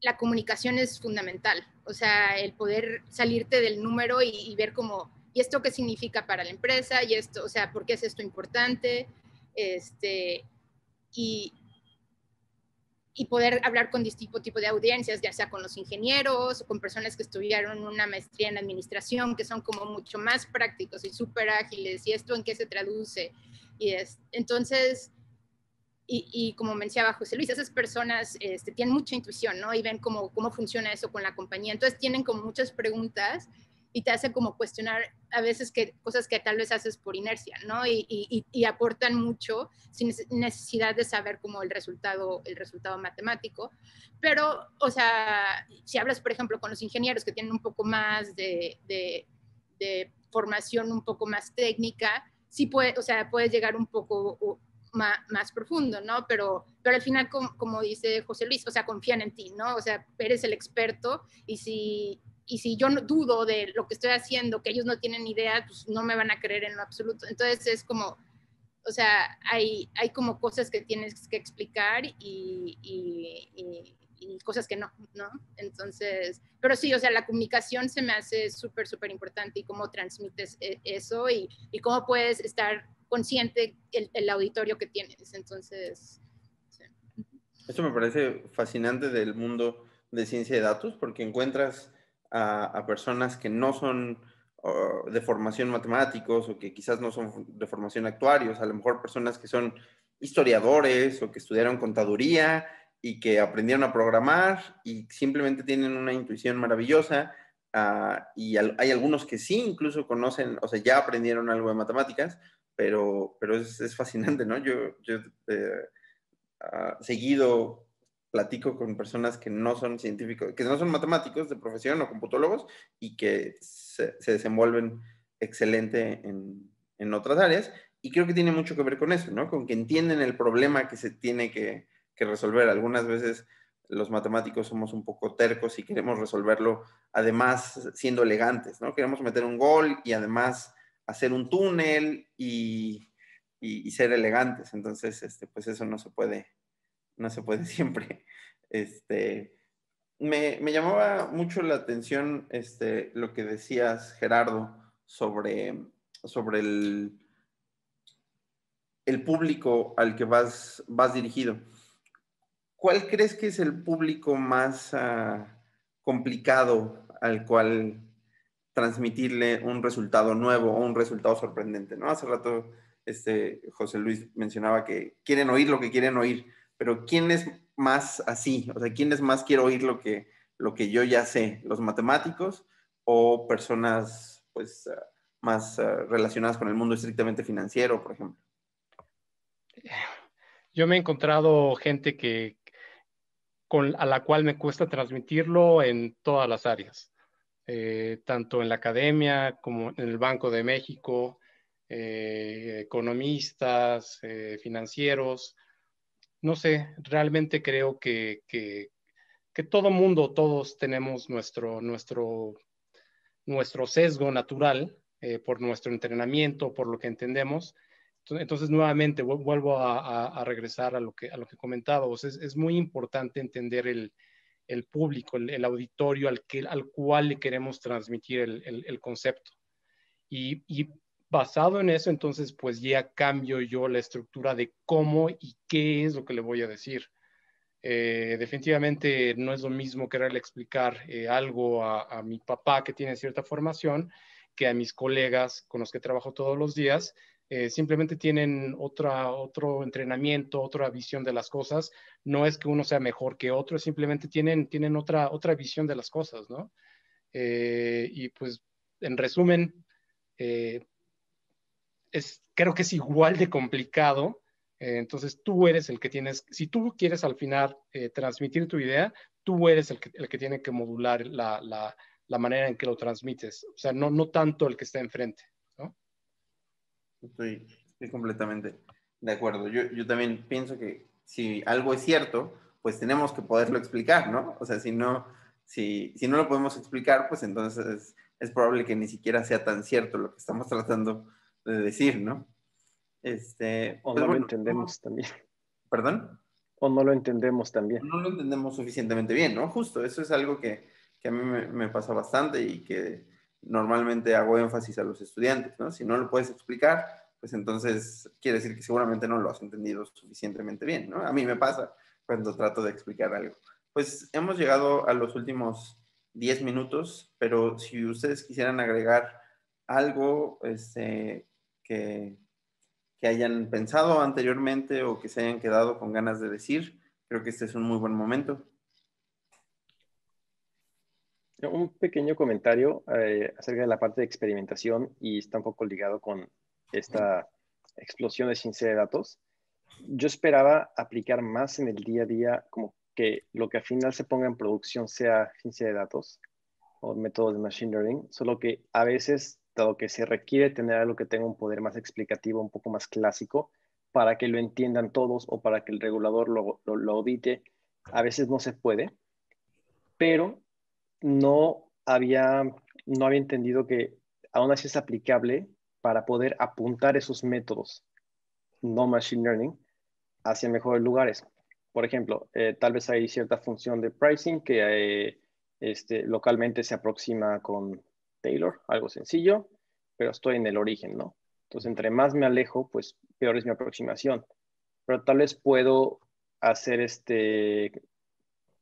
la comunicación es fundamental. O sea, el poder salirte del número y ver cómo, ¿y esto qué significa para la empresa? Y esto, o sea, ¿por qué es esto importante? Y, y poder hablar con distinto tipo de audiencias, ya sea con los ingenieros o con personas que estudiaron una maestría en administración, que son como mucho más prácticos y súper ágiles, y esto en qué se traduce. Entonces, y como mencionaba José Luis, esas personas tienen mucha intuición, ¿no? Y ven cómo funciona eso con la compañía. Entonces tienen como muchas preguntas y te hace como cuestionar a veces cosas que tal vez haces por inercia, ¿no? Y aportan mucho sin necesidad de saber como el resultado matemático. Pero, o sea, si hablas, por ejemplo, con los ingenieros que tienen un poco más de formación un poco más técnica, sí puede, o sea, puedes llegar un poco más profundo, ¿no? Pero al final, como dice José Luis, o sea, confían en ti, ¿no? O sea, eres el experto y si yo no dudo de lo que estoy haciendo, que ellos no tienen idea, pues no me van a creer en lo absoluto. Entonces es como, o sea, hay como cosas que tienes que explicar y cosas que no, ¿no? Entonces, pero sí, o sea, la comunicación se me hace súper, súper importante y cómo transmites eso y cómo puedes estar consciente el auditorio que tienes. Entonces, sí. Esto me parece fascinante del mundo de ciencia de datos porque encuentras a personas que no son de formación matemáticos o que quizás no son de formación actuarios, a lo mejor personas que son historiadores o que estudiaron contaduría y que aprendieron a programar y simplemente tienen una intuición maravillosa. Y hay algunos que sí, incluso conocen, o sea, ya aprendieron algo de matemáticas, pero es fascinante, ¿no? Yo seguido platico con personas que no son científicos, que no son matemáticos de profesión o computólogos y que se desenvuelven excelente en otras áreas. Y creo que tiene mucho que ver con eso, ¿no? Con que entienden el problema que se tiene que resolver. Algunas veces los matemáticos somos un poco tercos y queremos resolverlo, además siendo elegantes, ¿no? Queremos meter un gol y además hacer un túnel y ser elegantes. Entonces, pues eso no se puede siempre. Me llamaba mucho la atención lo que decías, Gerardo, sobre el público al que vas dirigido. ¿Cuál crees que es el público más complicado al cual transmitirle un resultado nuevo o un resultado sorprendente, ¿no? Hace rato José Luis mencionaba que quieren oír lo que quieren oír, pero ¿quién es más así? O sea, ¿quién es más quiero oír lo que yo ya sé? ¿Los matemáticos o personas pues más relacionadas con el mundo estrictamente financiero, por ejemplo? Yo me he encontrado gente a la cual me cuesta transmitirlo en todas las áreas, tanto en la academia como en el Banco de México, economistas, financieros. No sé, realmente creo que todo mundo, todos tenemos nuestro sesgo natural por nuestro entrenamiento, por lo que entendemos. Entonces, nuevamente, vuelvo a regresar a lo que comentaba. O sea, es muy importante entender el público, el auditorio al cual le queremos transmitir el concepto. Y basado en eso, entonces, pues ya cambio yo la estructura de cómo y qué es lo que le voy a decir. Definitivamente no es lo mismo quererle explicar algo a mi papá que tiene cierta formación que a mis colegas con los que trabajo todos los días. Simplemente tienen otro entrenamiento, otra visión de las cosas. No es que uno sea mejor que otro, simplemente tienen otra visión de las cosas, ¿no? Y pues, en resumen, eh, creo que es igual de complicado. Entonces tú eres el que tienes, si tú quieres al final transmitir tu idea, tú eres el que tiene que modular la manera en que lo transmites. O sea, no tanto el que está enfrente, ¿no? Estoy completamente de acuerdo. Yo también pienso que si algo es cierto, pues tenemos que poderlo explicar, ¿no? O sea, si no lo podemos explicar, pues entonces es probable que ni siquiera sea tan cierto lo que estamos tratando de decir, ¿no? O Pues no lo bueno, entendemos también. ¿perdón? O no lo entendemos también. No lo entendemos suficientemente bien, ¿no? Justo, eso es algo que a mí me pasa bastante y que normalmente hago énfasis a los estudiantes, ¿no? Si no lo puedes explicar, pues entonces quiere decir que seguramente no lo has entendido suficientemente bien, ¿no? A mí me pasa cuando trato de explicar algo. Pues hemos llegado a los últimos 10 minutos, pero si ustedes quisieran agregar algo que, que hayan pensado anteriormente o que se hayan quedado con ganas de decir, creo que este es un muy buen momento. Un pequeño comentario acerca de la parte de experimentación y está un poco ligado con esta explosión de ciencia de datos. Yo esperaba aplicar más en el día a día, como que lo que al final se ponga en producción sea ciencia de datos o métodos de machine learning, solo que a veces, dado que se requiere tener algo que tenga un poder más explicativo, un poco más clásico, para que lo entiendan todos o para que el regulador lo audite, a veces no se puede, pero no había entendido que aún así es aplicable para poder apuntar esos métodos no machine learning hacia mejores lugares. Por ejemplo, tal vez hay cierta función de pricing que localmente se aproxima con Taylor, algo sencillo, pero estoy en el origen, ¿no? Entonces, entre más me alejo, pues peor es mi aproximación. Pero tal vez puedo hacer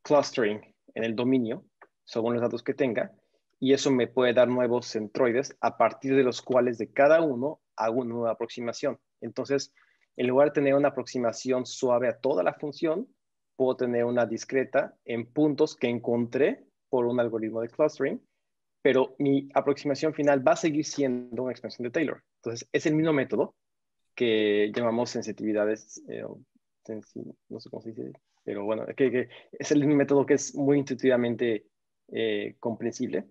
clustering en el dominio según los datos que tenga y eso me puede dar nuevos centroides a partir de los cuales de cada uno hago una nueva aproximación. Entonces, en lugar de tener una aproximación suave a toda la función, puedo tener una discreta en puntos que encontré por un algoritmo de clustering, pero mi aproximación final va a seguir siendo una expansión de Taylor. Entonces, es el mismo método que llamamos sensitividades, no sé cómo se dice, pero bueno, que es el mismo método que es muy intuitivamente comprensible,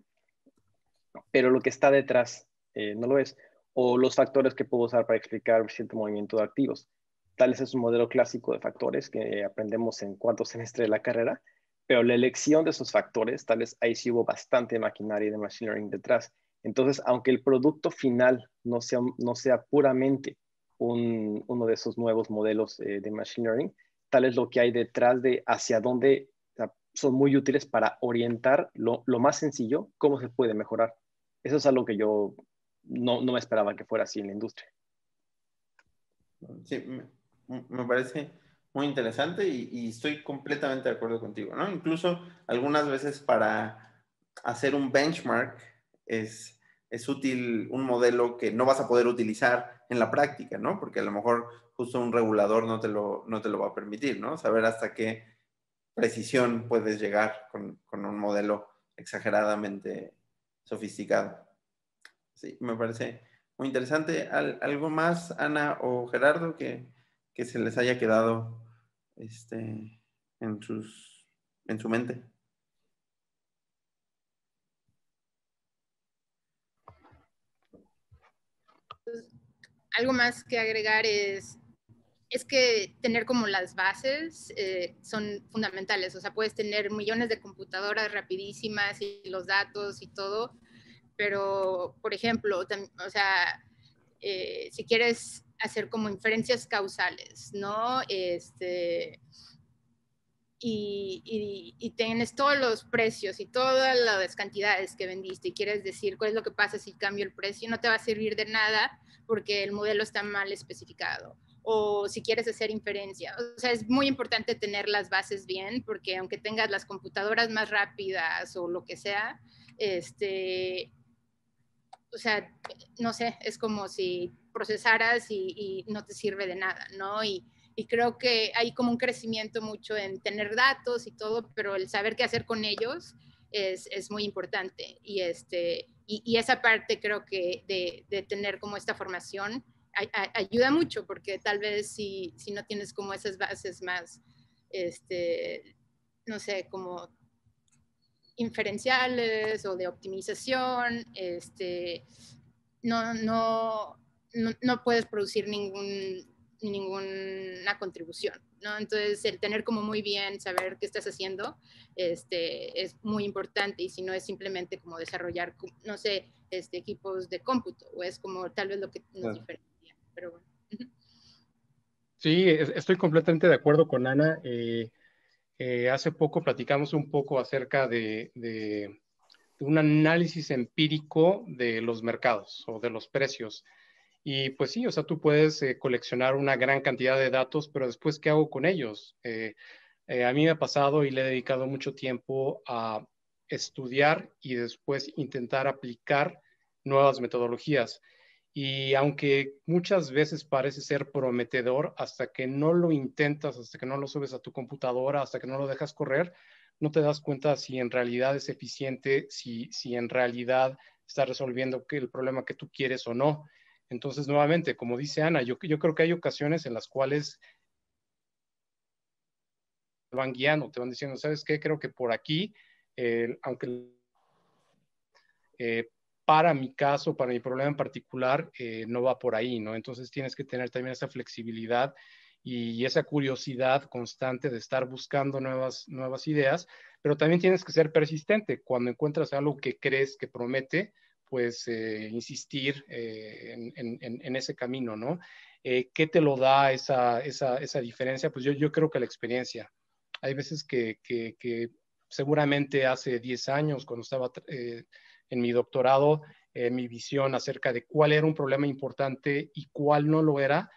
pero lo que está detrás no lo es. O los factores que puedo usar para explicar cierto movimiento de activos. Tal es un modelo clásico de factores que aprendemos en cuarto semestre de la carrera, pero la elección de esos factores, tal vez ahí sí hubo bastante maquinaria de machine learning detrás. Entonces, aunque el producto final no sea puramente uno de esos nuevos modelos de machine learning, tal es lo que hay detrás de hacia dónde, o sea, son muy útiles para orientar lo más sencillo, cómo se puede mejorar. Eso es algo que yo no me esperaba que fuera así en la industria. Sí, me parece muy interesante y estoy completamente de acuerdo contigo, ¿no? Incluso algunas veces para hacer un benchmark es útil un modelo que no vas a poder utilizar en la práctica, ¿no? Porque a lo mejor justo un regulador no te lo va a permitir, ¿no? Saber hasta qué precisión puedes llegar con un modelo exageradamente sofisticado. Sí, me parece muy interesante. ¿Algo más, Ana o Gerardo, que se les haya quedado en su mente? Algo más que agregar es que tener como las bases son fundamentales. O sea, puedes tener millones de computadoras rapidísimas y los datos y todo, pero, por ejemplo, o sea, si quieres hacer como inferencias causales, ¿no? Y tienes todos los precios y todas las cantidades que vendiste y quieres decir cuál es lo que pasa si cambio el precio, no te va a servir de nada porque el modelo está mal especificado. O si quieres hacer inferencia. O sea, es muy importante tener las bases bien porque aunque tengas las computadoras más rápidas o lo que sea, o sea, no sé, es como si procesaras y no te sirve de nada, ¿no? Y creo que hay como un crecimiento mucho en tener datos y todo, pero el saber qué hacer con ellos es muy importante. Y esa parte creo que de tener como esta formación ayuda mucho, porque tal vez si no tienes como esas bases más, no sé, como inferenciales o de optimización, no puedes producir ninguna contribución, ¿no? Entonces, el tener como muy bien, saber qué estás haciendo, es muy importante y si no es simplemente como desarrollar, no sé, equipos de cómputo o es como tal vez lo que nos diferencia, pero bueno. Sí, estoy completamente de acuerdo con Ana. Hace poco platicamos un poco acerca de un análisis empírico de los mercados o de los precios. Y pues sí, o sea, tú puedes coleccionar una gran cantidad de datos, pero después, ¿qué hago con ellos? A mí me ha pasado y le he dedicado mucho tiempo a estudiar y después intentar aplicar nuevas metodologías. Y aunque muchas veces parece ser prometedor, hasta que no lo intentas, hasta que no lo subes a tu computadora, hasta que no lo dejas correr, no te das cuenta si en realidad es eficiente, si en realidad está resolviendo el problema que tú quieres o no. Entonces, nuevamente, como dice Ana, yo creo que hay ocasiones en las cuales te van guiando, te van diciendo, ¿sabes qué? Creo que por aquí, aunque para mi caso, para mi problema en particular, no va por ahí, ¿no? Entonces tienes que tener también esa flexibilidad y esa curiosidad constante de estar buscando nuevas ideas, pero también tienes que ser persistente. Cuando encuentras algo que crees que promete, pues insistir en ese camino, ¿no? ¿Qué te lo da esa diferencia? Pues yo creo que la experiencia. Hay veces que seguramente hace 10 años, cuando estaba en mi doctorado, mi visión acerca de cuál era un problema importante y cuál no lo era,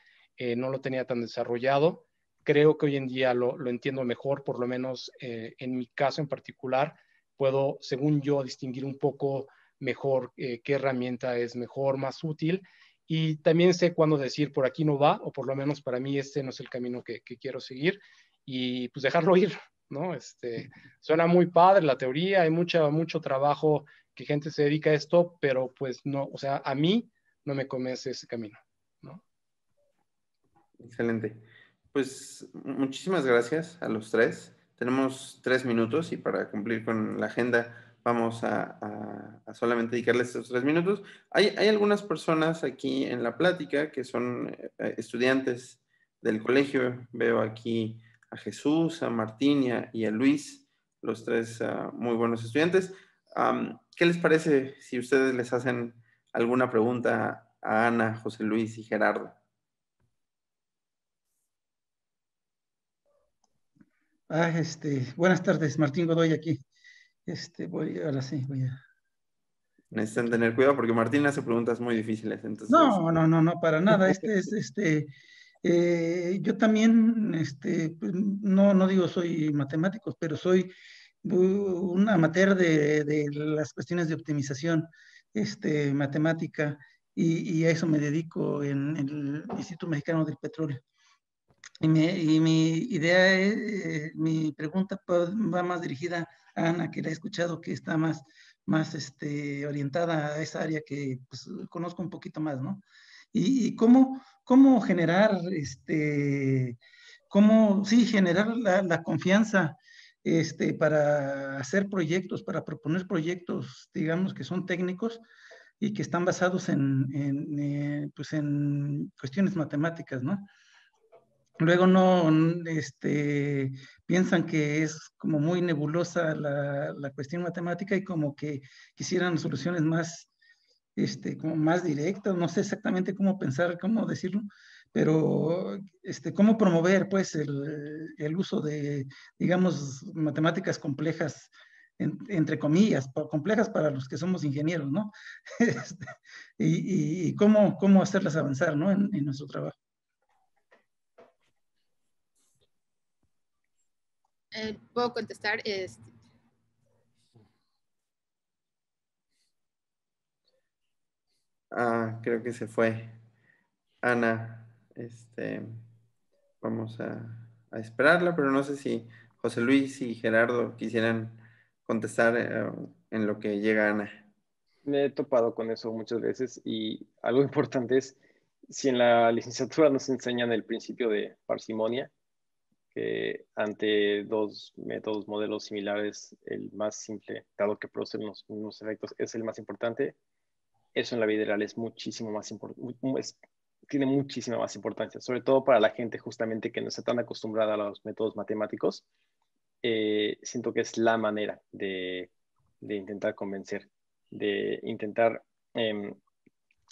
no lo tenía tan desarrollado. Creo que hoy en día lo entiendo mejor, por lo menos en mi caso en particular, puedo, según yo, distinguir un poco mejor qué herramienta es mejor, más útil, y también sé cuándo decir por aquí no va, o por lo menos para mí este no es el camino que quiero seguir, y pues dejarlo ir, ¿no? Suena muy padre la teoría, hay mucho trabajo que gente se dedica a esto, pero pues no, o sea, a mí no me convence ese camino, ¿no? Excelente. Pues muchísimas gracias a los tres. Tenemos 3 minutos y para cumplir con la agenda vamos a solamente dedicarles estos 3 minutos. Hay algunas personas aquí en la plática que son estudiantes del colegio. Veo aquí a Jesús, a Martín y a Luis, los tres muy buenos estudiantes. ¿Qué les parece si ustedes les hacen alguna pregunta a Ana, José Luis y Gerardo? Buenas tardes, Martín Godoy aquí. Ahora sí, voy a. Necesitan tener cuidado porque Martín hace preguntas muy difíciles, entonces. No, para nada. Yo también, pues, no digo soy matemático, pero soy un amateur de las cuestiones de optimización, matemática, y a eso me dedico en el Instituto Mexicano del Petróleo. Y mi idea, mi pregunta va más dirigida a Ana, que la he escuchado, que está más orientada a esa área que pues, conozco un poquito más, ¿no? Y cómo generar, generar la confianza para hacer proyectos, para proponer proyectos, digamos, que son técnicos y que están basados pues en cuestiones matemáticas, ¿no? Luego piensan que es como muy nebulosa la cuestión matemática y como que quisieran soluciones más, como más directas, no sé exactamente cómo pensar, cómo decirlo, pero cómo promover pues el uso de, digamos, matemáticas complejas, entre comillas, complejas para los que somos ingenieros, ¿no? Y cómo hacerlas avanzar, ¿no? En nuestro trabajo. ¿Puedo contestar? Creo que se fue Ana. Vamos a esperarla, pero no sé si José Luis y Gerardo quisieran contestar en lo que llega Ana. Me he topado con eso muchas veces y algo importante es, si en la licenciatura nos enseñan el principio de parsimonia, que ante dos métodos, modelos similares, el más simple, dado que producen los mismos efectos, es el más importante, eso en la vida real es muchísimo más importante, tiene muchísima más importancia, sobre todo para la gente justamente que no está tan acostumbrada a los métodos matemáticos. Siento que es la manera de intentar convencer, de intentar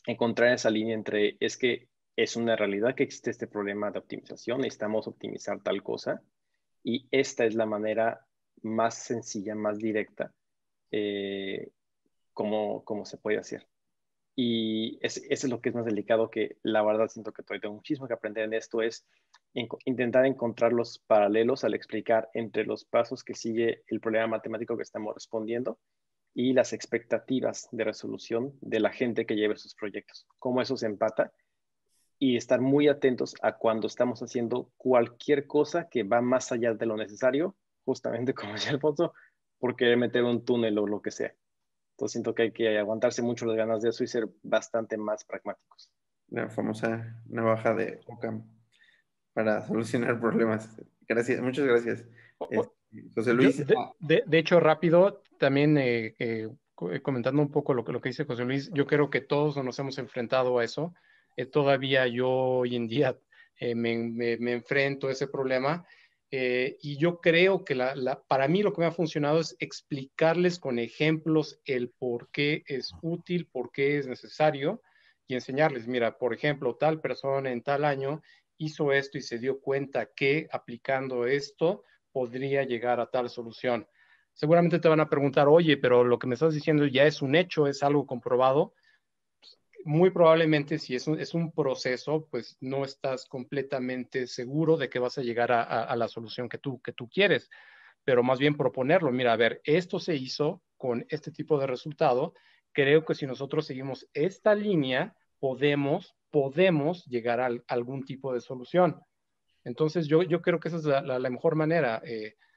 encontrar esa línea entre es que es una realidad que existe este problema de optimización, necesitamos optimizar tal cosa, y esta es la manera más sencilla, más directa, como se puede hacer. Y eso es lo que es más delicado, que la verdad siento que todavía tengo muchísimo que aprender en esto, es intentar encontrar los paralelos al explicar entre los pasos que sigue el problema matemático que estamos respondiendo y las expectativas de resolución de la gente que lleve sus proyectos, cómo eso se empata, y estar muy atentos a cuando estamos haciendo cualquier cosa que va más allá de lo necesario, justamente como decía Alfonso, por querer meter un túnel o lo que sea. Entonces siento que hay que aguantarse mucho las ganas de eso y ser bastante más pragmáticos. La famosa navaja de Ockham para solucionar problemas. Gracias, muchas gracias. José Yo, Luis. de hecho, rápido, también comentando un poco lo que dice José Luis, yo creo que todos nos hemos enfrentado a eso. Todavía yo hoy en día me enfrento a ese problema y yo creo que para mí lo que me ha funcionado es explicarles con ejemplos el por qué es útil, por qué es necesario y enseñarles, mira, por ejemplo, tal persona en tal año hizo esto y se dio cuenta que aplicando esto podría llegar a tal solución. Seguramente te van a preguntar, oye, pero lo que me estás diciendo ya es un hecho, es algo comprobado. Muy probablemente si es un proceso, pues no estás completamente seguro de que vas a llegar a la solución que tú quieres, pero más bien proponerlo. Mira, a ver, esto se hizo con este tipo de resultado. Creo que si nosotros seguimos esta línea, podemos llegar a algún tipo de solución. Entonces, yo creo que esa es la mejor manera.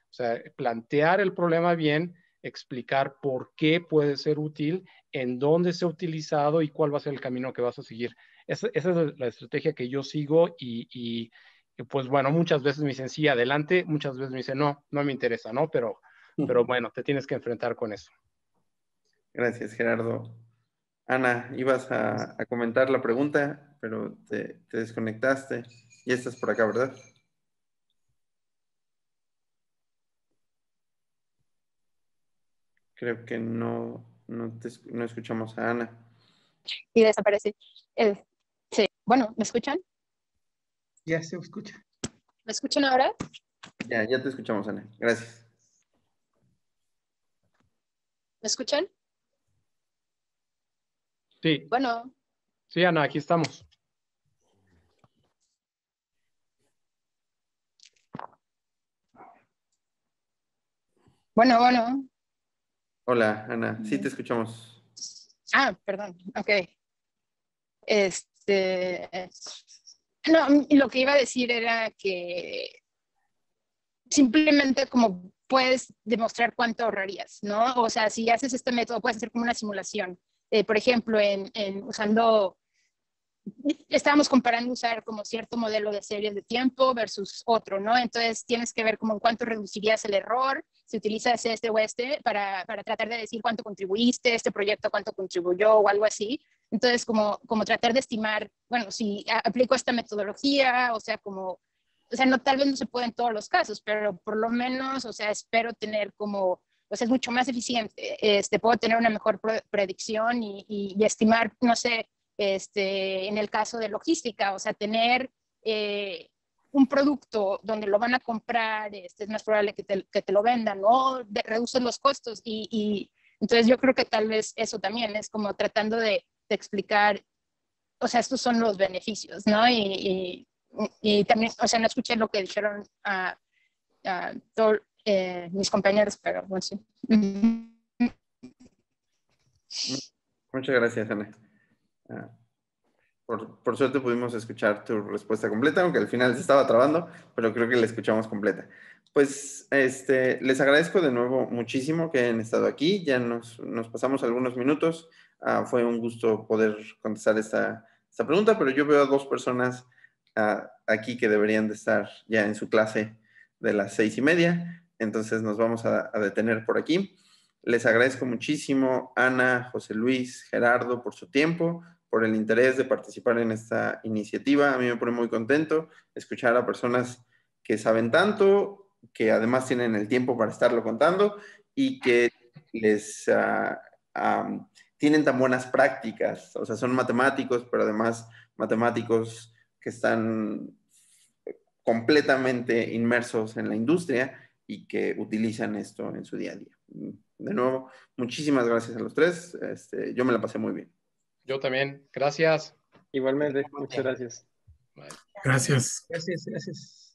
O sea, plantear el problema bien, explicar por qué puede ser útil, en dónde se ha utilizado y cuál va a ser el camino que vas a seguir. Esa es la estrategia que yo sigo y pues bueno, muchas veces me dicen sí, adelante, muchas veces me dicen no, no me interesa, ¿no? Pero bueno, te tienes que enfrentar con eso. Gracias, Gerardo. Ana, ibas a comentar la pregunta, pero te desconectaste. Ya estás por acá, ¿verdad? Creo que no escuchamos a Ana. Y desaparece. Sí. Bueno, ¿me escuchan? Ya se escucha. ¿Me escuchan ahora? Ya te escuchamos, Ana. Gracias. ¿Me escuchan? Sí, Bueno, sí, Ana, aquí estamos. bueno. Hola, Ana. Sí, te escuchamos. Perdón. Ok. No, lo que iba a decir era que simplemente como puedes demostrar cuánto ahorrarías, ¿no? O sea, si haces este método, puedes hacer como una simulación. Por ejemplo, usando, estábamos comparando usar como cierto modelo de series de tiempo versus otro, ¿no? Entonces tienes que ver como en cuánto reducirías el error si utilizas este o este para tratar de decir cuánto contribuiste, este proyecto cuánto contribuyó o algo así. Entonces, como tratar de estimar, bueno, si aplico esta metodología, o sea, no, tal vez no se puede en todos los casos, pero por lo menos, o sea, espero tener como, o sea, es mucho más eficiente, puedo tener una mejor predicción y estimar, no sé, en el caso de logística, o sea, tener un producto donde lo van a comprar, es más probable que te lo vendan, o reducen los costos y entonces yo creo que tal vez eso también es como tratando de explicar, o sea, estos son los beneficios, ¿no? Y también, o sea, no escuché lo que dijeron todos mis compañeros, pero bueno, sí. Muchas gracias, Ana. Por suerte pudimos escuchar tu respuesta completa, aunque al final se estaba trabando, pero creo que la escuchamos completa. Pues les agradezco de nuevo muchísimo que hayan estado aquí. Ya nos pasamos algunos minutos. Fue un gusto poder contestar esta pregunta, pero yo veo a dos personas aquí que deberían de estar ya en su clase de las 6:30. Entonces nos vamos a detener por aquí. Les agradezco muchísimo, Ana, José Luis, Gerardo, por su tiempo, por el interés de participar en esta iniciativa. A mí me pone muy contento escuchar a personas que saben tanto, que además tienen el tiempo para estarlo contando y que tienen tan buenas prácticas. O sea, son matemáticos, pero además matemáticos que están completamente inmersos en la industria y que utilizan esto en su día a día. De nuevo, muchísimas gracias a los tres. Yo me la pasé muy bien. Yo también. Gracias. Igualmente, muchas gracias. Bye. Gracias. Gracias.